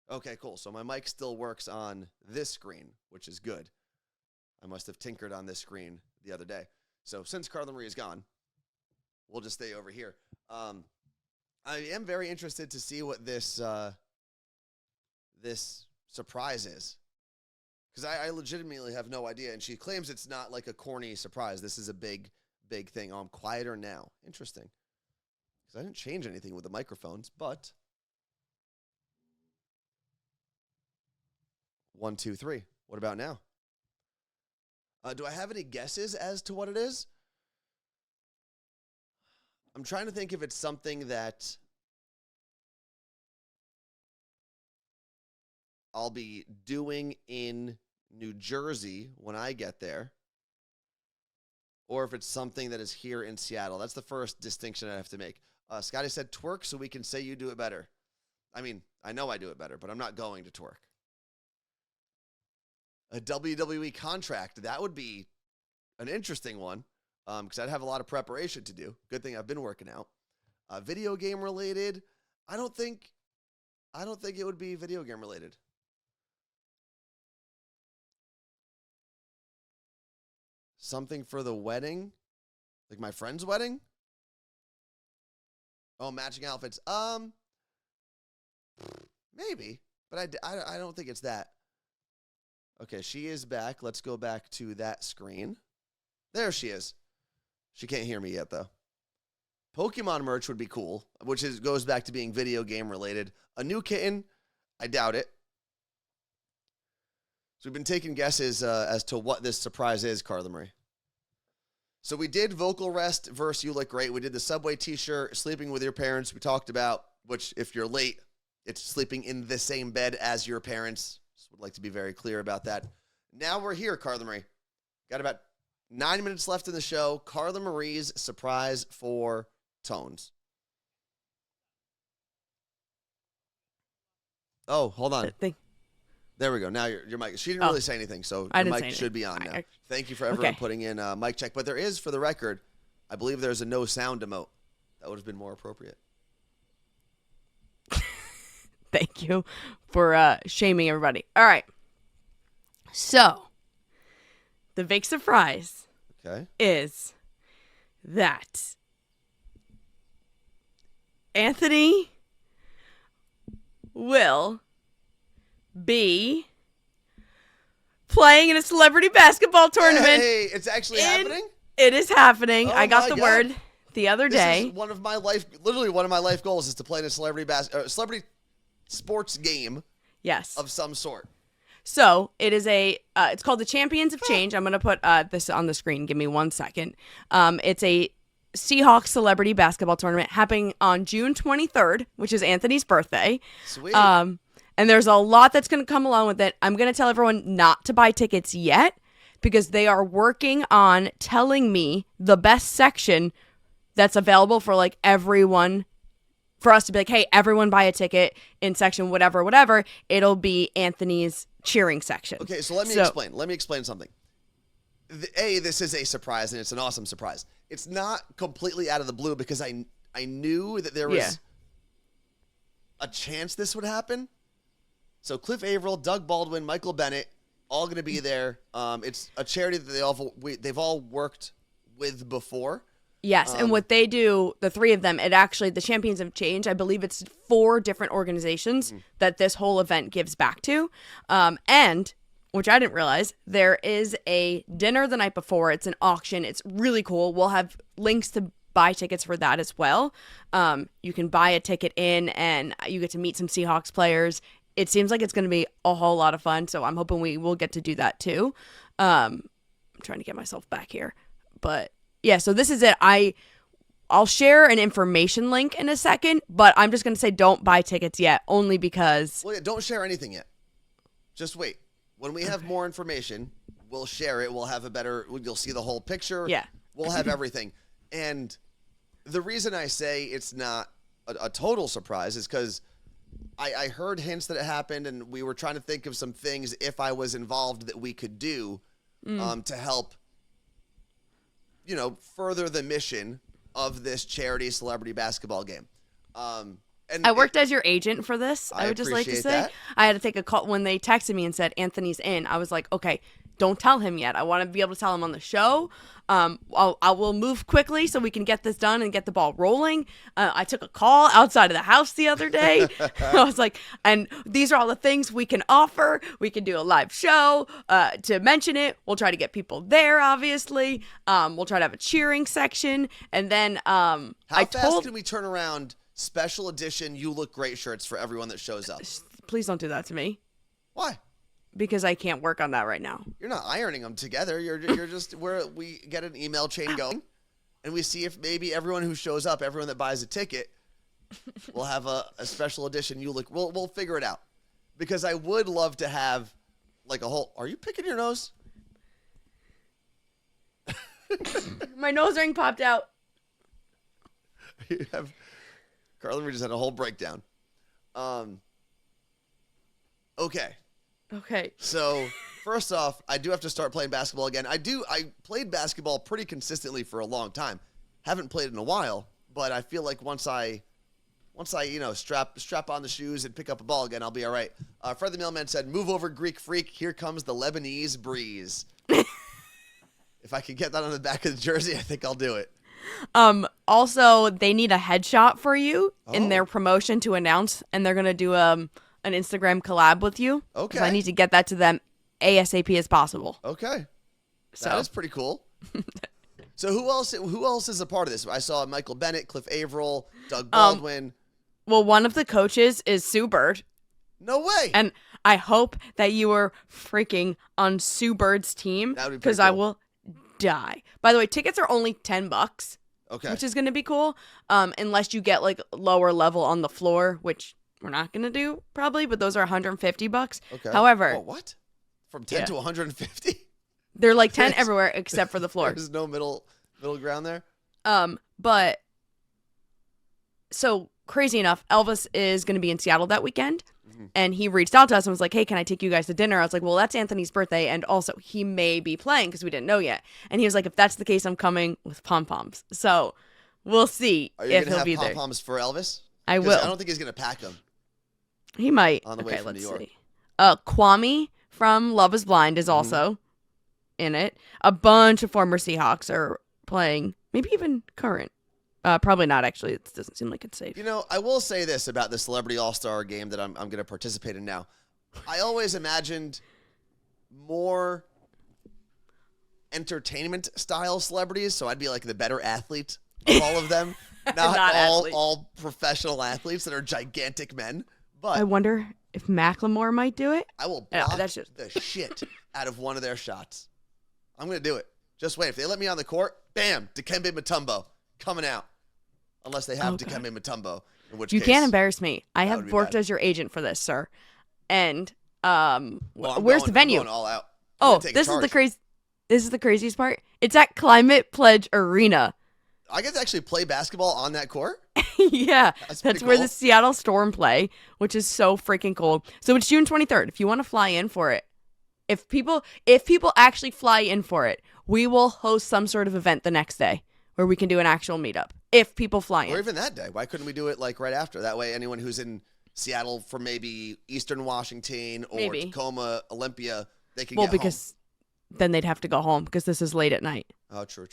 Speaker 1: Okay, cool. So my mic still works on this screen, which is good. I must have tinkered on this screen the other day. So since Carla Marie is gone, we'll just stay over here. I am very interested to see what this surprise is, because I legitimately have no idea. And she claims it's not like a corny surprise. This is a big thing. Oh, I'm quieter now. Interesting, because I didn't change anything with the microphones. But 1, 2, 3. What about now? Do I have any guesses as to what it is? I'm trying to think if it's something that I'll be doing in New Jersey when I get there, or if it's something that is here in Seattle. That's the first distinction I have to make. Scotty said twerk so we can say you do it better. I mean, I know I do it better, but I'm not going to twerk. A WWE contract, that would be an interesting one, because I'd have a lot of preparation to do. Good thing I've been working out. Video game related, I don't think it would be video game related. Something for the wedding, like my friend's wedding. Oh, matching outfits. Maybe, but I don't think it's that. Okay, she is back. Let's go back to that screen. There she is. She can't hear me yet, though. Pokemon merch would be cool, which goes back to being video game related. A new kitten, I doubt it. So we've been taking guesses as to what this surprise is, Carla Marie. So we did vocal rest versus You Look Great. We did the Subway t-shirt, sleeping with your parents. We talked about, which if you're late, it's sleeping in the same bed as your parents. Would like to be very clear about that. Now we're here, Carla Marie. Got about 9 minutes left in the show. Carla Marie's surprise for Tones. Oh, hold on. There we go. Now your mic. She didn't really say anything, so your mic should be on now. Thank you for everyone putting in mic check. But there is, for the record, I believe there's a no sound emote. That would have been more appropriate.
Speaker 2: Thank you for shaming everybody. All right. So, the big surprise is that Anthony will be playing in a celebrity basketball tournament.
Speaker 1: Hey, it's actually happening?
Speaker 2: It is happening.
Speaker 1: Oh
Speaker 2: I got the
Speaker 1: God.
Speaker 2: word the other day.
Speaker 1: This is one of my life goals is to play in a celebrity sports game.
Speaker 2: Yes.
Speaker 1: Of some sort.
Speaker 2: So it is it's called the Champions of Change. I'm going to put this on the screen. Give me 1 second. It's a Seahawks celebrity basketball tournament happening on June 23rd, which is Anthony's birthday.
Speaker 1: Sweet.
Speaker 2: And there's a lot that's going to come along with it. I'm going to tell everyone not to buy tickets yet because they are working on telling me the best section that's available for like everyone, for us to be like, hey, everyone buy a ticket in section whatever. It'll be Anthony's cheering section.
Speaker 1: Okay, so let me explain. Let me explain something. This is a surprise, and it's an awesome surprise. It's not completely out of the blue because I knew that there was a chance this would happen. So Cliff Averill, Doug Baldwin, Michael Bennett, all going to be there. It's a charity that they've all worked with before.
Speaker 2: Yes, and what they do, the three of them, the Champions of Change, I believe it's 4 different organizations that this whole event gives back to. And, which I didn't realize, there is a dinner the night before. It's an auction. It's really cool. We'll have links to buy tickets for that as well. You can buy a ticket in, and you get to meet some Seahawks players. It seems like it's going to be a whole lot of fun, so I'm hoping we will get to do that too. I'm trying to get myself back here. But, yeah, so this is it. I'll share an information link in a second, but I'm just going to say don't buy tickets yet, only because...
Speaker 1: Well, yeah, don't share anything yet. Just wait. When we have more information, we'll share it. We'll have you'll see the whole picture.
Speaker 2: Yeah.
Speaker 1: We'll have everything. And the reason I say it's not a total surprise is because I heard hints that it happened, and we were trying to think of some things if I was involved that we could do to help, further the mission of this charity celebrity basketball game. And
Speaker 2: I worked as your agent for this. I would just like to say
Speaker 1: that.
Speaker 2: I had to take a call when they texted me and said Anthony's in. I was like, okay, don't tell him yet. I want to be able to tell him on the show. I will move quickly so we can get this done and get the ball rolling. I took a call outside of the house the other day. I was like, and these are all the things we can offer. We can do a live show to mention it. We'll try to get people there, obviously. We'll try to have a cheering section. And then
Speaker 1: how fast can we turn around special edition You Look Great shirts for everyone that shows up?
Speaker 2: Please don't do that to me.
Speaker 1: Why?
Speaker 2: Because I can't work on that right now.
Speaker 1: You're not ironing them together. You're just we get an email chain going, and we see if maybe everyone who shows up, everyone that buys a ticket, will have a special edition. We'll figure it out, because I would love to have like a whole. Are you picking your nose?
Speaker 2: My nose ring popped out.
Speaker 1: Carla Marie just had a whole breakdown. Okay. So, first off, I do have to start playing basketball again. I played basketball pretty consistently for a long time. Haven't played in a while, but I feel like once I strap on the shoes and pick up a ball again, I'll be all right. Fred the Mailman said, "Move over, Greek freak. Here comes the Lebanese breeze." If I can get that on the back of the jersey, I think I'll do it.
Speaker 2: Also, they need a headshot for you in their promotion to announce, and they're gonna do an Instagram collab with you.
Speaker 1: Okay.
Speaker 2: So I need to get that to them ASAP as possible.
Speaker 1: Okay.
Speaker 2: So
Speaker 1: that's pretty cool. So who else is a part of this? I saw Michael Bennett, Cliff Averill, Doug Baldwin.
Speaker 2: Well, one of the coaches is Sue Bird.
Speaker 1: No way.
Speaker 2: And I hope that you are freaking on Sue Bird's team,
Speaker 1: That would be
Speaker 2: because
Speaker 1: pretty
Speaker 2: I
Speaker 1: cool.
Speaker 2: will die. By the way, tickets are only $10.
Speaker 1: Okay.
Speaker 2: Which is going to be cool. Unless you get like lower level on the floor, which we're not going to do probably, but those are $150.
Speaker 1: Okay.
Speaker 2: However,
Speaker 1: what? From 10 to 150?
Speaker 2: They're like 10 everywhere except for the floor.
Speaker 1: There's no middle ground there.
Speaker 2: But so crazy enough, Elvis is going to be in Seattle that weekend. And he reached out to us and was like, hey, can I take you guys to dinner? I was like, well, that's Anthony's birthday. And also, he may be playing because we didn't know yet. And he was like, if that's the case, I'm coming with pom-poms. So we'll see if he'll be there.
Speaker 1: Are you going to have pom-poms for Elvis?
Speaker 2: I will.
Speaker 1: I don't think he's going to pack them.
Speaker 2: He might.
Speaker 1: On the way from New York.
Speaker 2: See. Kwame from Love is Blind is also in it. A bunch of former Seahawks are playing, maybe even current. Probably not, actually. It doesn't seem like it's safe.
Speaker 1: You know, I will say this about the Celebrity All-Star game that I'm going to participate in now. I always imagined more entertainment-style celebrities, so I'd be like the better athlete of all of them. Not all professional athletes that are gigantic men. But
Speaker 2: I wonder if Macklemore might do it.
Speaker 1: I will block the shit out of one of their shots. I'm going to do it. Just wait. If they let me on the court, bam, Dikembe Mutombo coming out. Unless they have Dikembe Mutombo, in which
Speaker 2: you
Speaker 1: case,
Speaker 2: can't embarrass me. I have worked as your agent for this, sir. And where's the venue?
Speaker 1: I'm going all out.
Speaker 2: This is the craziest part. It's at Climate Pledge Arena.
Speaker 1: I get to actually play basketball on that court?
Speaker 2: Yeah. That's where
Speaker 1: cool.
Speaker 2: the Seattle Storm play, which is so freaking cool. So it's June 23rd. If you want to fly in for it, if people actually fly in for it, we will host some sort of event the next day where we can do an actual meetup. If people fly in.
Speaker 1: Or even that day. Why couldn't we do it like right after? That way anyone who's in Seattle for maybe Eastern Washington or Tacoma, Olympia, they can get home.
Speaker 2: Well, because then they'd have to go home because this is late at night.
Speaker 1: Oh, true.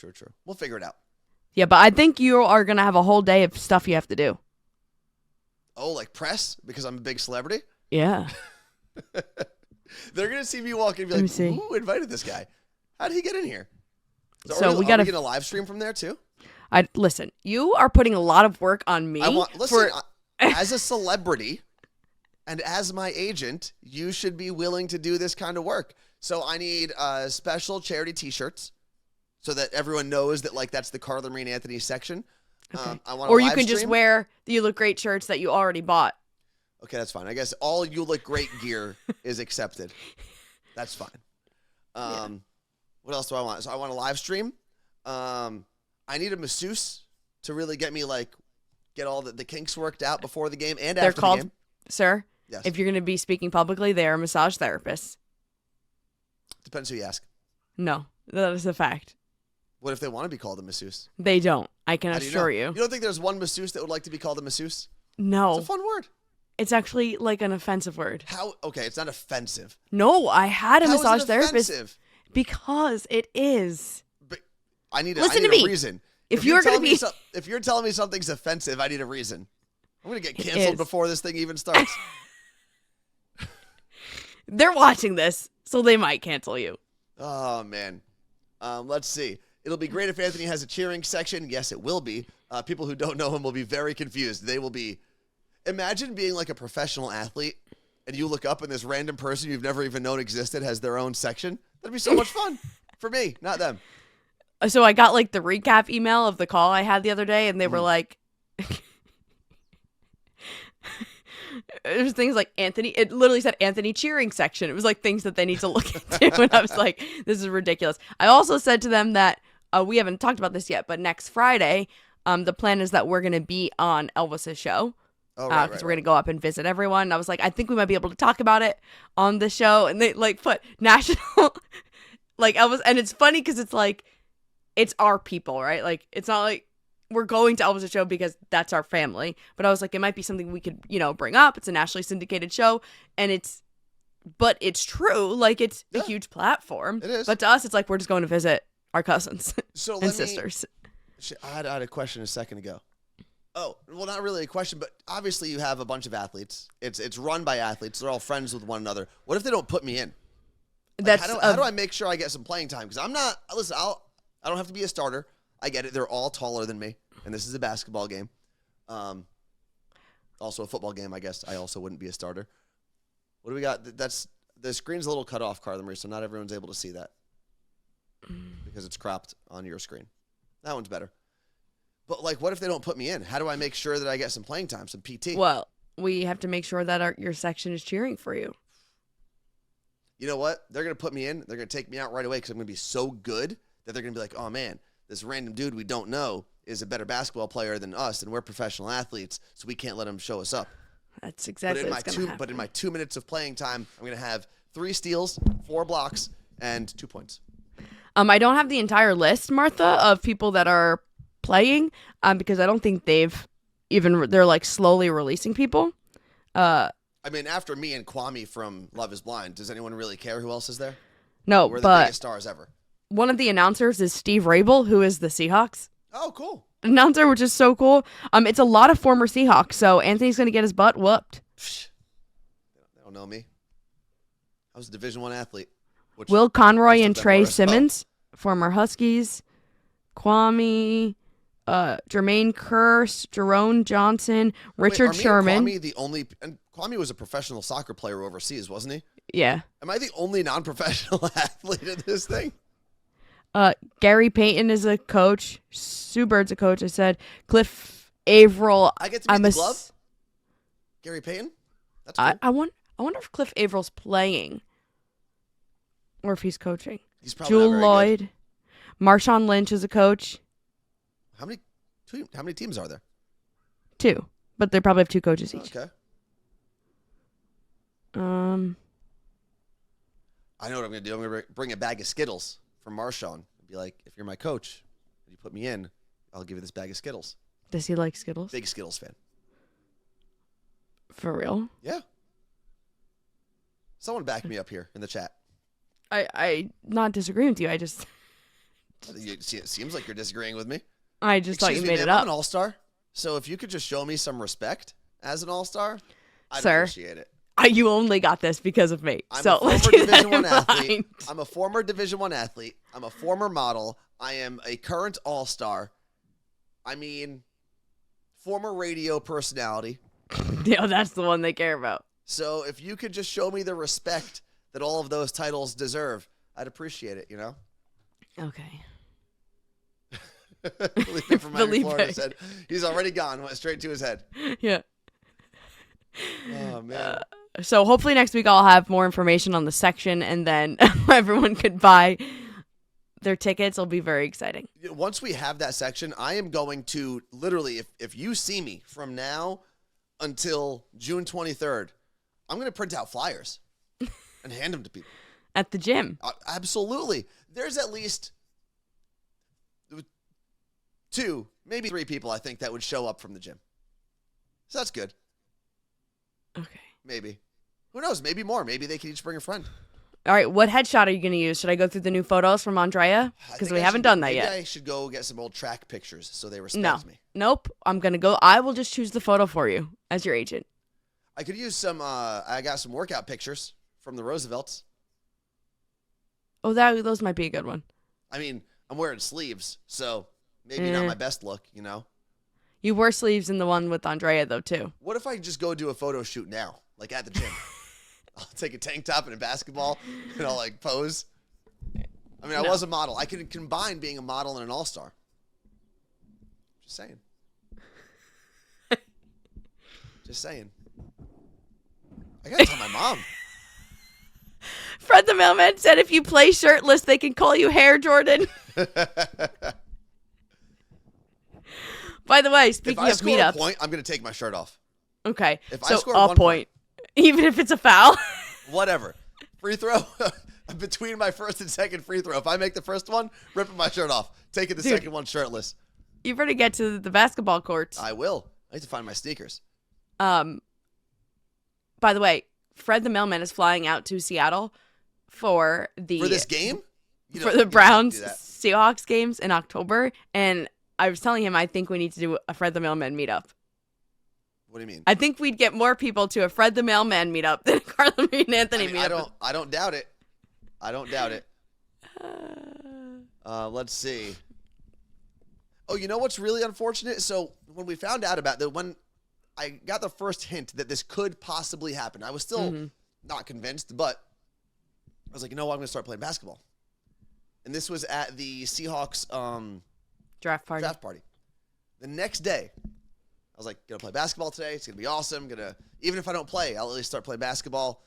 Speaker 1: We'll figure it out.
Speaker 2: Yeah, but I think you are going to have a whole day of stuff you have to do.
Speaker 1: Oh, like press? Because I'm a big celebrity?
Speaker 2: Yeah.
Speaker 1: They're going to see me walk in and be like, who invited this guy? How did he get in here? Are we going to live stream from there too?
Speaker 2: Listen, you are putting a lot of work on me.
Speaker 1: As a celebrity and as my agent, you should be willing to do this kind of work. So I need special charity T-shirts so that everyone knows that that's the Carla Marie and Anthony section.
Speaker 2: Okay.
Speaker 1: I want
Speaker 2: or you can just wear the You Look Great shirts that you already bought.
Speaker 1: Okay, that's fine. I guess all You Look Great gear is accepted. That's fine. What else do I want? So I want a live stream. I need a masseuse to really get me get all the kinks worked out before the game and after the game.
Speaker 2: Sir,
Speaker 1: yes.
Speaker 2: If you're going to be speaking publicly, they are massage therapists.
Speaker 1: Depends who you ask.
Speaker 2: No, that is a fact.
Speaker 1: What if they want to be called a masseuse?
Speaker 2: They don't. I can assure you.
Speaker 1: You don't think there's one masseuse that would like to be called a masseuse?
Speaker 2: No.
Speaker 1: It's a fun word.
Speaker 2: It's actually an offensive word.
Speaker 1: How? Okay, it's not offensive.
Speaker 2: No, I had a massage therapist.
Speaker 1: Offensive?
Speaker 2: Because it is.
Speaker 1: But I need a reason.
Speaker 2: If you're telling
Speaker 1: me something's offensive, I need a reason. I'm going to get canceled before this thing even starts.
Speaker 2: They're watching this, so they might cancel you.
Speaker 1: Oh, man. Let's see. It'll be great if Anthony has a cheering section. Yes, it will be. People who don't know him will be very confused. They will be. Imagine being like a professional athlete, and you look up and this random person you've never even known existed has their own section. That'd be so much fun for me, not them.
Speaker 2: So I got the recap email of the call I had the other day, and they were like, it was things like Anthony, it literally said Anthony cheering section. It was things that they need to look into. And I was like, this is ridiculous. I also said to them that we haven't talked about this yet, but next Friday, the plan is that we're going to be on Elvis's show. Because we're going to go up and visit everyone. And I was like, I think we might be able to talk about it on the show. And they put national, Elvis. And it's funny because it's it's our people, right? It's not we're going to Elvis' show because that's our family. But I was like, it might be something we could, bring up. It's a nationally syndicated show. And it's true. It's a huge platform. It is. But to us, it's we're just going to visit our cousins and sisters.
Speaker 1: I had a question a second ago. Oh, well, not really a question, but obviously you have a bunch of athletes. It's run by athletes. They're all friends with one another. What if they don't put me in? How do I make sure I get some playing time? Because I'm not, listen, I don't have to be a starter. I get it. They're all taller than me, and this is a basketball game. Also a football game, I guess. I also wouldn't be a starter. What do we got? The screen's a little cut off, Carla Marie, so not everyone's able to see that because it's cropped on your screen. That one's better. But what if they don't put me in? How do I make sure that I get some playing time, some PT?
Speaker 2: Well, we have to make sure that your section is cheering for you.
Speaker 1: you know what? They're going to put me in. They're going to take me out right away because I'm going to be so good that they're going to be like, oh, man, this random dude we don't know is a better basketball player than us, and we're professional athletes, so we can't let him show us up.
Speaker 2: That's exactly what's going to happen.
Speaker 1: But in my 2 minutes of playing time, I'm going to have 3 steals, 4 blocks, and 2 points.
Speaker 2: I don't have the entire list, Martha, of people that are playing because I don't think they're like slowly releasing people.
Speaker 1: I mean, after me and Kwame from Love is Blind, does anyone really care who else is there?
Speaker 2: No,
Speaker 1: we're the biggest stars ever.
Speaker 2: One of the announcers is Steve Rabel, who is the Seahawks
Speaker 1: Oh, cool.
Speaker 2: announcer, which is so cool. It's a lot of former Seahawks, so Anthony's going to get his butt whooped.
Speaker 1: They don't know me. I was a Division I athlete.
Speaker 2: Will Conroy and Trey Simmons, former Huskies. Kwame, Jermaine Kearse, Jerome Johnson, Richard Sherman.
Speaker 1: And Kwame was a professional soccer player overseas, wasn't he?
Speaker 2: Yeah.
Speaker 1: Am I the only non-professional athlete in this thing?
Speaker 2: Gary Payton is a coach. Sue Bird's a coach. I said Cliff Averill.
Speaker 1: I get to meet the glove? Gary Payton? That's cool.
Speaker 2: I wonder if Cliff Averill's playing or if he's coaching.
Speaker 1: He's probably
Speaker 2: Jewel
Speaker 1: not very
Speaker 2: Lloyd.
Speaker 1: good.
Speaker 2: Marshawn Lynch is a coach.
Speaker 1: How many teams are there?
Speaker 2: 2, but they probably have 2 coaches each.
Speaker 1: Okay. I know what I'm going to do. I'm going to bring a bag of Skittles from Marshawn and be like, if you're my coach and you put me in, I'll give you this bag of Skittles.
Speaker 2: Does he like Skittles?
Speaker 1: Big Skittles fan.
Speaker 2: For real?
Speaker 1: Yeah. Someone back me up here in the chat.
Speaker 2: I not disagree with you. I just...
Speaker 1: It seems like you're disagreeing with me.
Speaker 2: I just thought you made it up.
Speaker 1: I'm an all-star, so if you could just show me some respect as an all-star, I'd
Speaker 2: Sir,
Speaker 1: appreciate it.
Speaker 2: You only got this because of me.
Speaker 1: I'm
Speaker 2: so
Speaker 1: a
Speaker 2: let's
Speaker 1: former
Speaker 2: keep that
Speaker 1: Division
Speaker 2: in
Speaker 1: I athlete.
Speaker 2: mind.
Speaker 1: I'm a former Division I athlete. I'm a former model. I am a current all-star. I mean, former radio personality.
Speaker 2: Yeah, that's the one they care about.
Speaker 1: So if you could just show me the respect that all of those titles deserve, I'd appreciate it, you know?
Speaker 2: Okay.
Speaker 1: Felipe from Miami, Florida said he's already gone. Went straight to his head.
Speaker 2: Yeah.
Speaker 1: Oh, man.
Speaker 2: So hopefully next week I'll have more information on the section, and then everyone could buy their tickets. It'll be very exciting.
Speaker 1: Once we have that section, I am going to literally, if you see me from now until June 23rd, I'm going to print out flyers and hand them to people.
Speaker 2: At the gym.
Speaker 1: Absolutely. There's at least 2, maybe 3 people I think that would show up from the gym. So that's good.
Speaker 2: Okay.
Speaker 1: Maybe. Who knows? Maybe more. Maybe they can each bring a friend.
Speaker 2: All right. What headshot are you going to use? Should I go through the new photos from Andrea? Because we haven't done that yet.
Speaker 1: Maybe I should go get some old track pictures so they respect me.
Speaker 2: Nope. I'm going to go. I will just choose the photo for you as your agent.
Speaker 1: I could use some, I got some workout pictures from the Roosevelts.
Speaker 2: Oh, those might be a good one.
Speaker 1: I mean, I'm wearing sleeves, so maybe not my best look, you know?
Speaker 2: You wore sleeves in the one with Andrea, though, too.
Speaker 1: What if I just go do a photo shoot now, like at the gym? I'll take a tank top and a basketball, and I'll, like, pose. I mean, I was a model. I can combine being a model and an all-star. Just saying. Just saying. I gotta tell my mom.
Speaker 2: Fred the mailman said if you play shirtless, they can call you Hair Jordan. By the way, speaking of meetups. If I score a
Speaker 1: point, I'm going to take my shirt off.
Speaker 2: Okay.
Speaker 1: If
Speaker 2: so
Speaker 1: I score
Speaker 2: a
Speaker 1: 1
Speaker 2: point, even if it's a foul.
Speaker 1: Whatever. Free throw. Between my first and second free throw. If I make the first one, ripping my shirt off. Taking the second one shirtless.
Speaker 2: You better get to the basketball courts.
Speaker 1: I will. I need to find my sneakers.
Speaker 2: By the way, Fred the mailman is flying out to Seattle for
Speaker 1: this game?
Speaker 2: For the Browns Seahawks games in October, and I was telling him I think we need to do a Fred the mailman meetup.
Speaker 1: What do you mean?
Speaker 2: I think we'd get more people to a Fred the mailman meetup than a Carla Marie and Anthony meetup.
Speaker 1: I don't doubt it. I don't doubt it. Let's see. Oh, you know what's really unfortunate? So when we found out about when I got the first hint that this could possibly happen, I was still not convinced, but I was like, you know what? I'm going to start playing basketball. And this was at the Seahawks
Speaker 2: draft party.
Speaker 1: The next day, I was like, going to play basketball today. It's going to be awesome. Even if I don't play, I'll at least start playing basketball.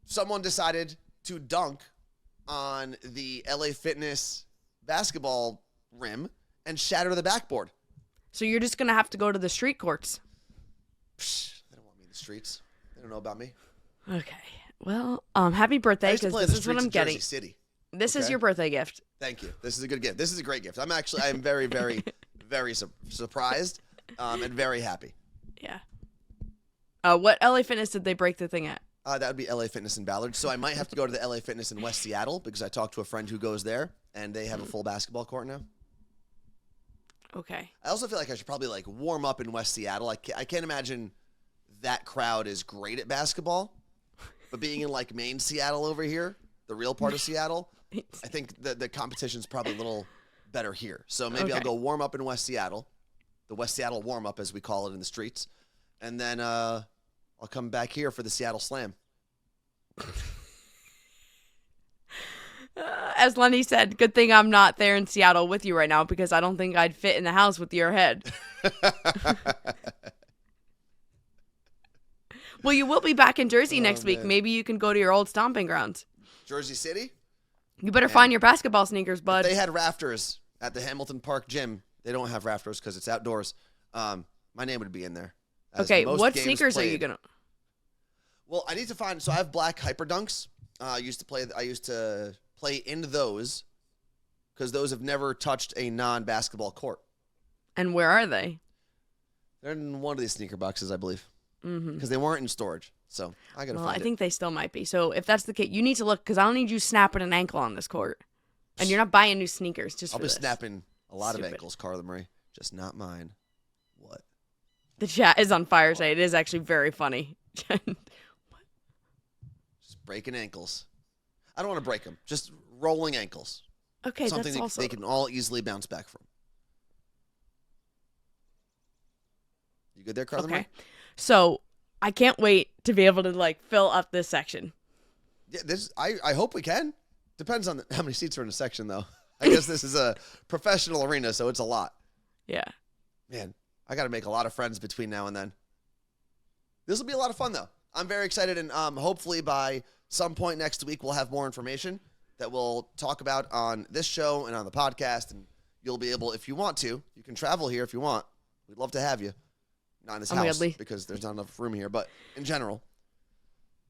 Speaker 1: someone decided to dunk on the LA Fitness basketball rim and shatter the backboard.
Speaker 2: So you're just going to have to go to the street courts.
Speaker 1: Psh, they don't want me in the streets. They don't know about me.
Speaker 2: Okay. Well, happy birthday, because this is what I'm getting.
Speaker 1: Jersey City.
Speaker 2: This is your birthday gift.
Speaker 1: Thank you. This is a good gift. This is a great gift. I am very, very, very surprised and very happy.
Speaker 2: Yeah. What LA Fitness did they break the thing at?
Speaker 1: That would be LA Fitness in Ballard. So I might have to go to the LA Fitness in West Seattle because I talked to a friend who goes there, and they have a full basketball court now.
Speaker 2: Okay.
Speaker 1: I also feel like I should probably like warm up in West Seattle. I can't imagine that crowd is great at basketball, but being in like Main Seattle over here, the real part of Seattle, I think the competition's probably a little better here. So maybe I'll go warm up in West Seattle, the West Seattle warm up as we call it in the streets, and then I'll come back here for the Seattle Slam.
Speaker 2: As Lenny said, good thing I'm not there in Seattle with you right now, because I don't think I'd fit in the house with your head. Well, you will be back in Jersey next week. Maybe you can go to your old stomping grounds.
Speaker 1: Jersey City?
Speaker 2: You better find your basketball sneakers, bud.
Speaker 1: If they had rafters at the Hamilton Park gym. They don't have rafters because it's outdoors. My name would be in there.
Speaker 2: Okay, what sneakers are you going to...
Speaker 1: Well, I need to find... So I have black Hyper Dunks. I used to play in those because those have never touched a non-basketball court.
Speaker 2: And where are they?
Speaker 1: They're in one of these sneaker boxes, I believe, because they weren't in storage. So I gotta find it.
Speaker 2: I think they still might be. So if that's the case, you need to look, because I don't need you snapping an ankle on this court, and you're not buying new sneakers. I'll
Speaker 1: be snapping a lot of ankles, Carla Marie, just not mine. What?
Speaker 2: The chat is on fire today. It is actually very funny.
Speaker 1: Just breaking ankles. I don't want to break them. Just rolling ankles.
Speaker 2: Okay,
Speaker 1: something
Speaker 2: that's also...
Speaker 1: they can all easily bounce back from. You good there, Carla?
Speaker 2: Okay. So I can't wait to be able to like fill up this section.
Speaker 1: Yeah, I hope we can. Depends on how many seats are in a section, though. I guess this is a professional arena, so it's a lot.
Speaker 2: Yeah.
Speaker 1: Man, I got to make a lot of friends between now and then. This will be a lot of fun, though. I'm very excited, and hopefully by some point next week, we'll have more information that we'll talk about on this show and on the podcast, and you'll be able, if you want to, you can travel here if you want. We'd love to have you. Not in this house, because there's not enough room here, but in general.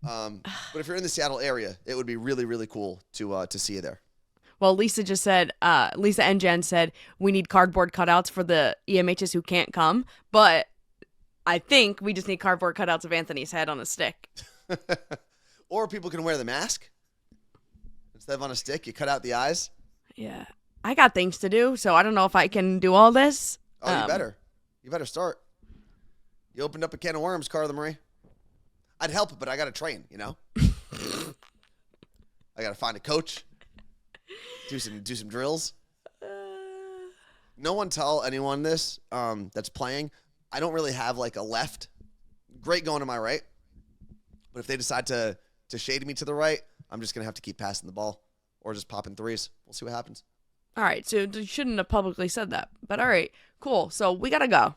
Speaker 1: But if you're in the Seattle area, it would be really, really cool to see you there.
Speaker 2: Well, Lisa just said, Lisa and Jen said, we need cardboard cutouts for the EMHs who can't come, but I think we just need cardboard cutouts of Anthony's head on a stick.
Speaker 1: Or people can wear the mask. Instead of on a stick, you cut out the eyes.
Speaker 2: Yeah. I got things to do, so I don't know if I can do all this.
Speaker 1: Oh, you better. You better start. You opened up a can of worms, Carla Marie. I'd help, but I got to train, you know? I got to find a coach. Do some drills. No one tell anyone this that's playing. I don't really have like a left. Great going to my right. But if they decide to shade me to the right, I'm just going to have to keep passing the ball or just popping threes. We'll see what happens.
Speaker 2: All right. So you shouldn't have publicly said that. But all right. Cool. So we got to go.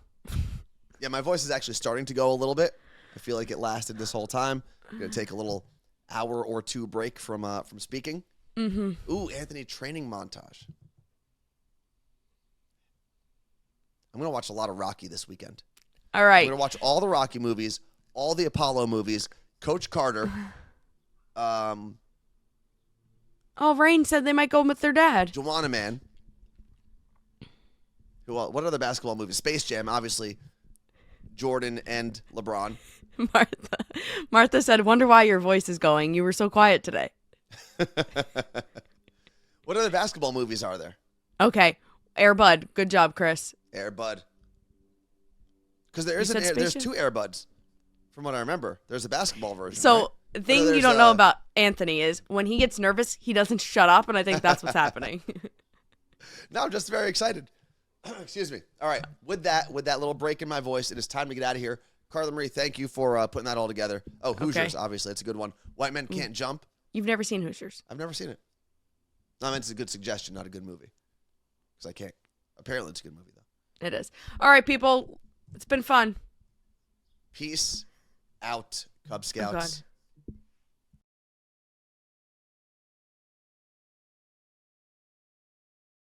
Speaker 1: Yeah, my voice is actually starting to go a little bit. I feel like it lasted this whole time. I'm going to take a little hour or two break from speaking. Mm-hmm. Ooh, Anthony training montage. I'm going to watch a lot of Rocky this weekend.
Speaker 2: All right.
Speaker 1: I'm going to watch all the Rocky movies, all the Apollo movies, Coach Carter.
Speaker 2: Oh, Rain said they might go with their dad.
Speaker 1: Juwanna Mann. What other basketball movies? Space Jam, obviously. Jordan and LeBron.
Speaker 2: Martha said, wonder why your voice is going. You were so quiet today.
Speaker 1: What other basketball movies are there?
Speaker 2: Okay. Air Bud. Good job, Chris.
Speaker 1: Air Bud. Because there's two Air Buds, from what I remember. There's a basketball version.
Speaker 2: So
Speaker 1: right?
Speaker 2: the thing you don't know about Anthony is when he gets nervous, he doesn't shut up, and I think that's what's happening.
Speaker 1: No, I'm just very excited. Excuse me. All right. With that little break in my voice, it is time to get out of here. Carla Marie, thank you for putting that all together. Oh, Hoosiers, obviously. It's a good one. White Men Can't Jump.
Speaker 2: You've never seen Hoosiers?
Speaker 1: I've never seen it. No, I mean, it's a good suggestion, not a good movie. Because I can't. Apparently, it's a good movie, though.
Speaker 2: It is. All right, people. It's been fun.
Speaker 1: Peace out, Cub Scouts.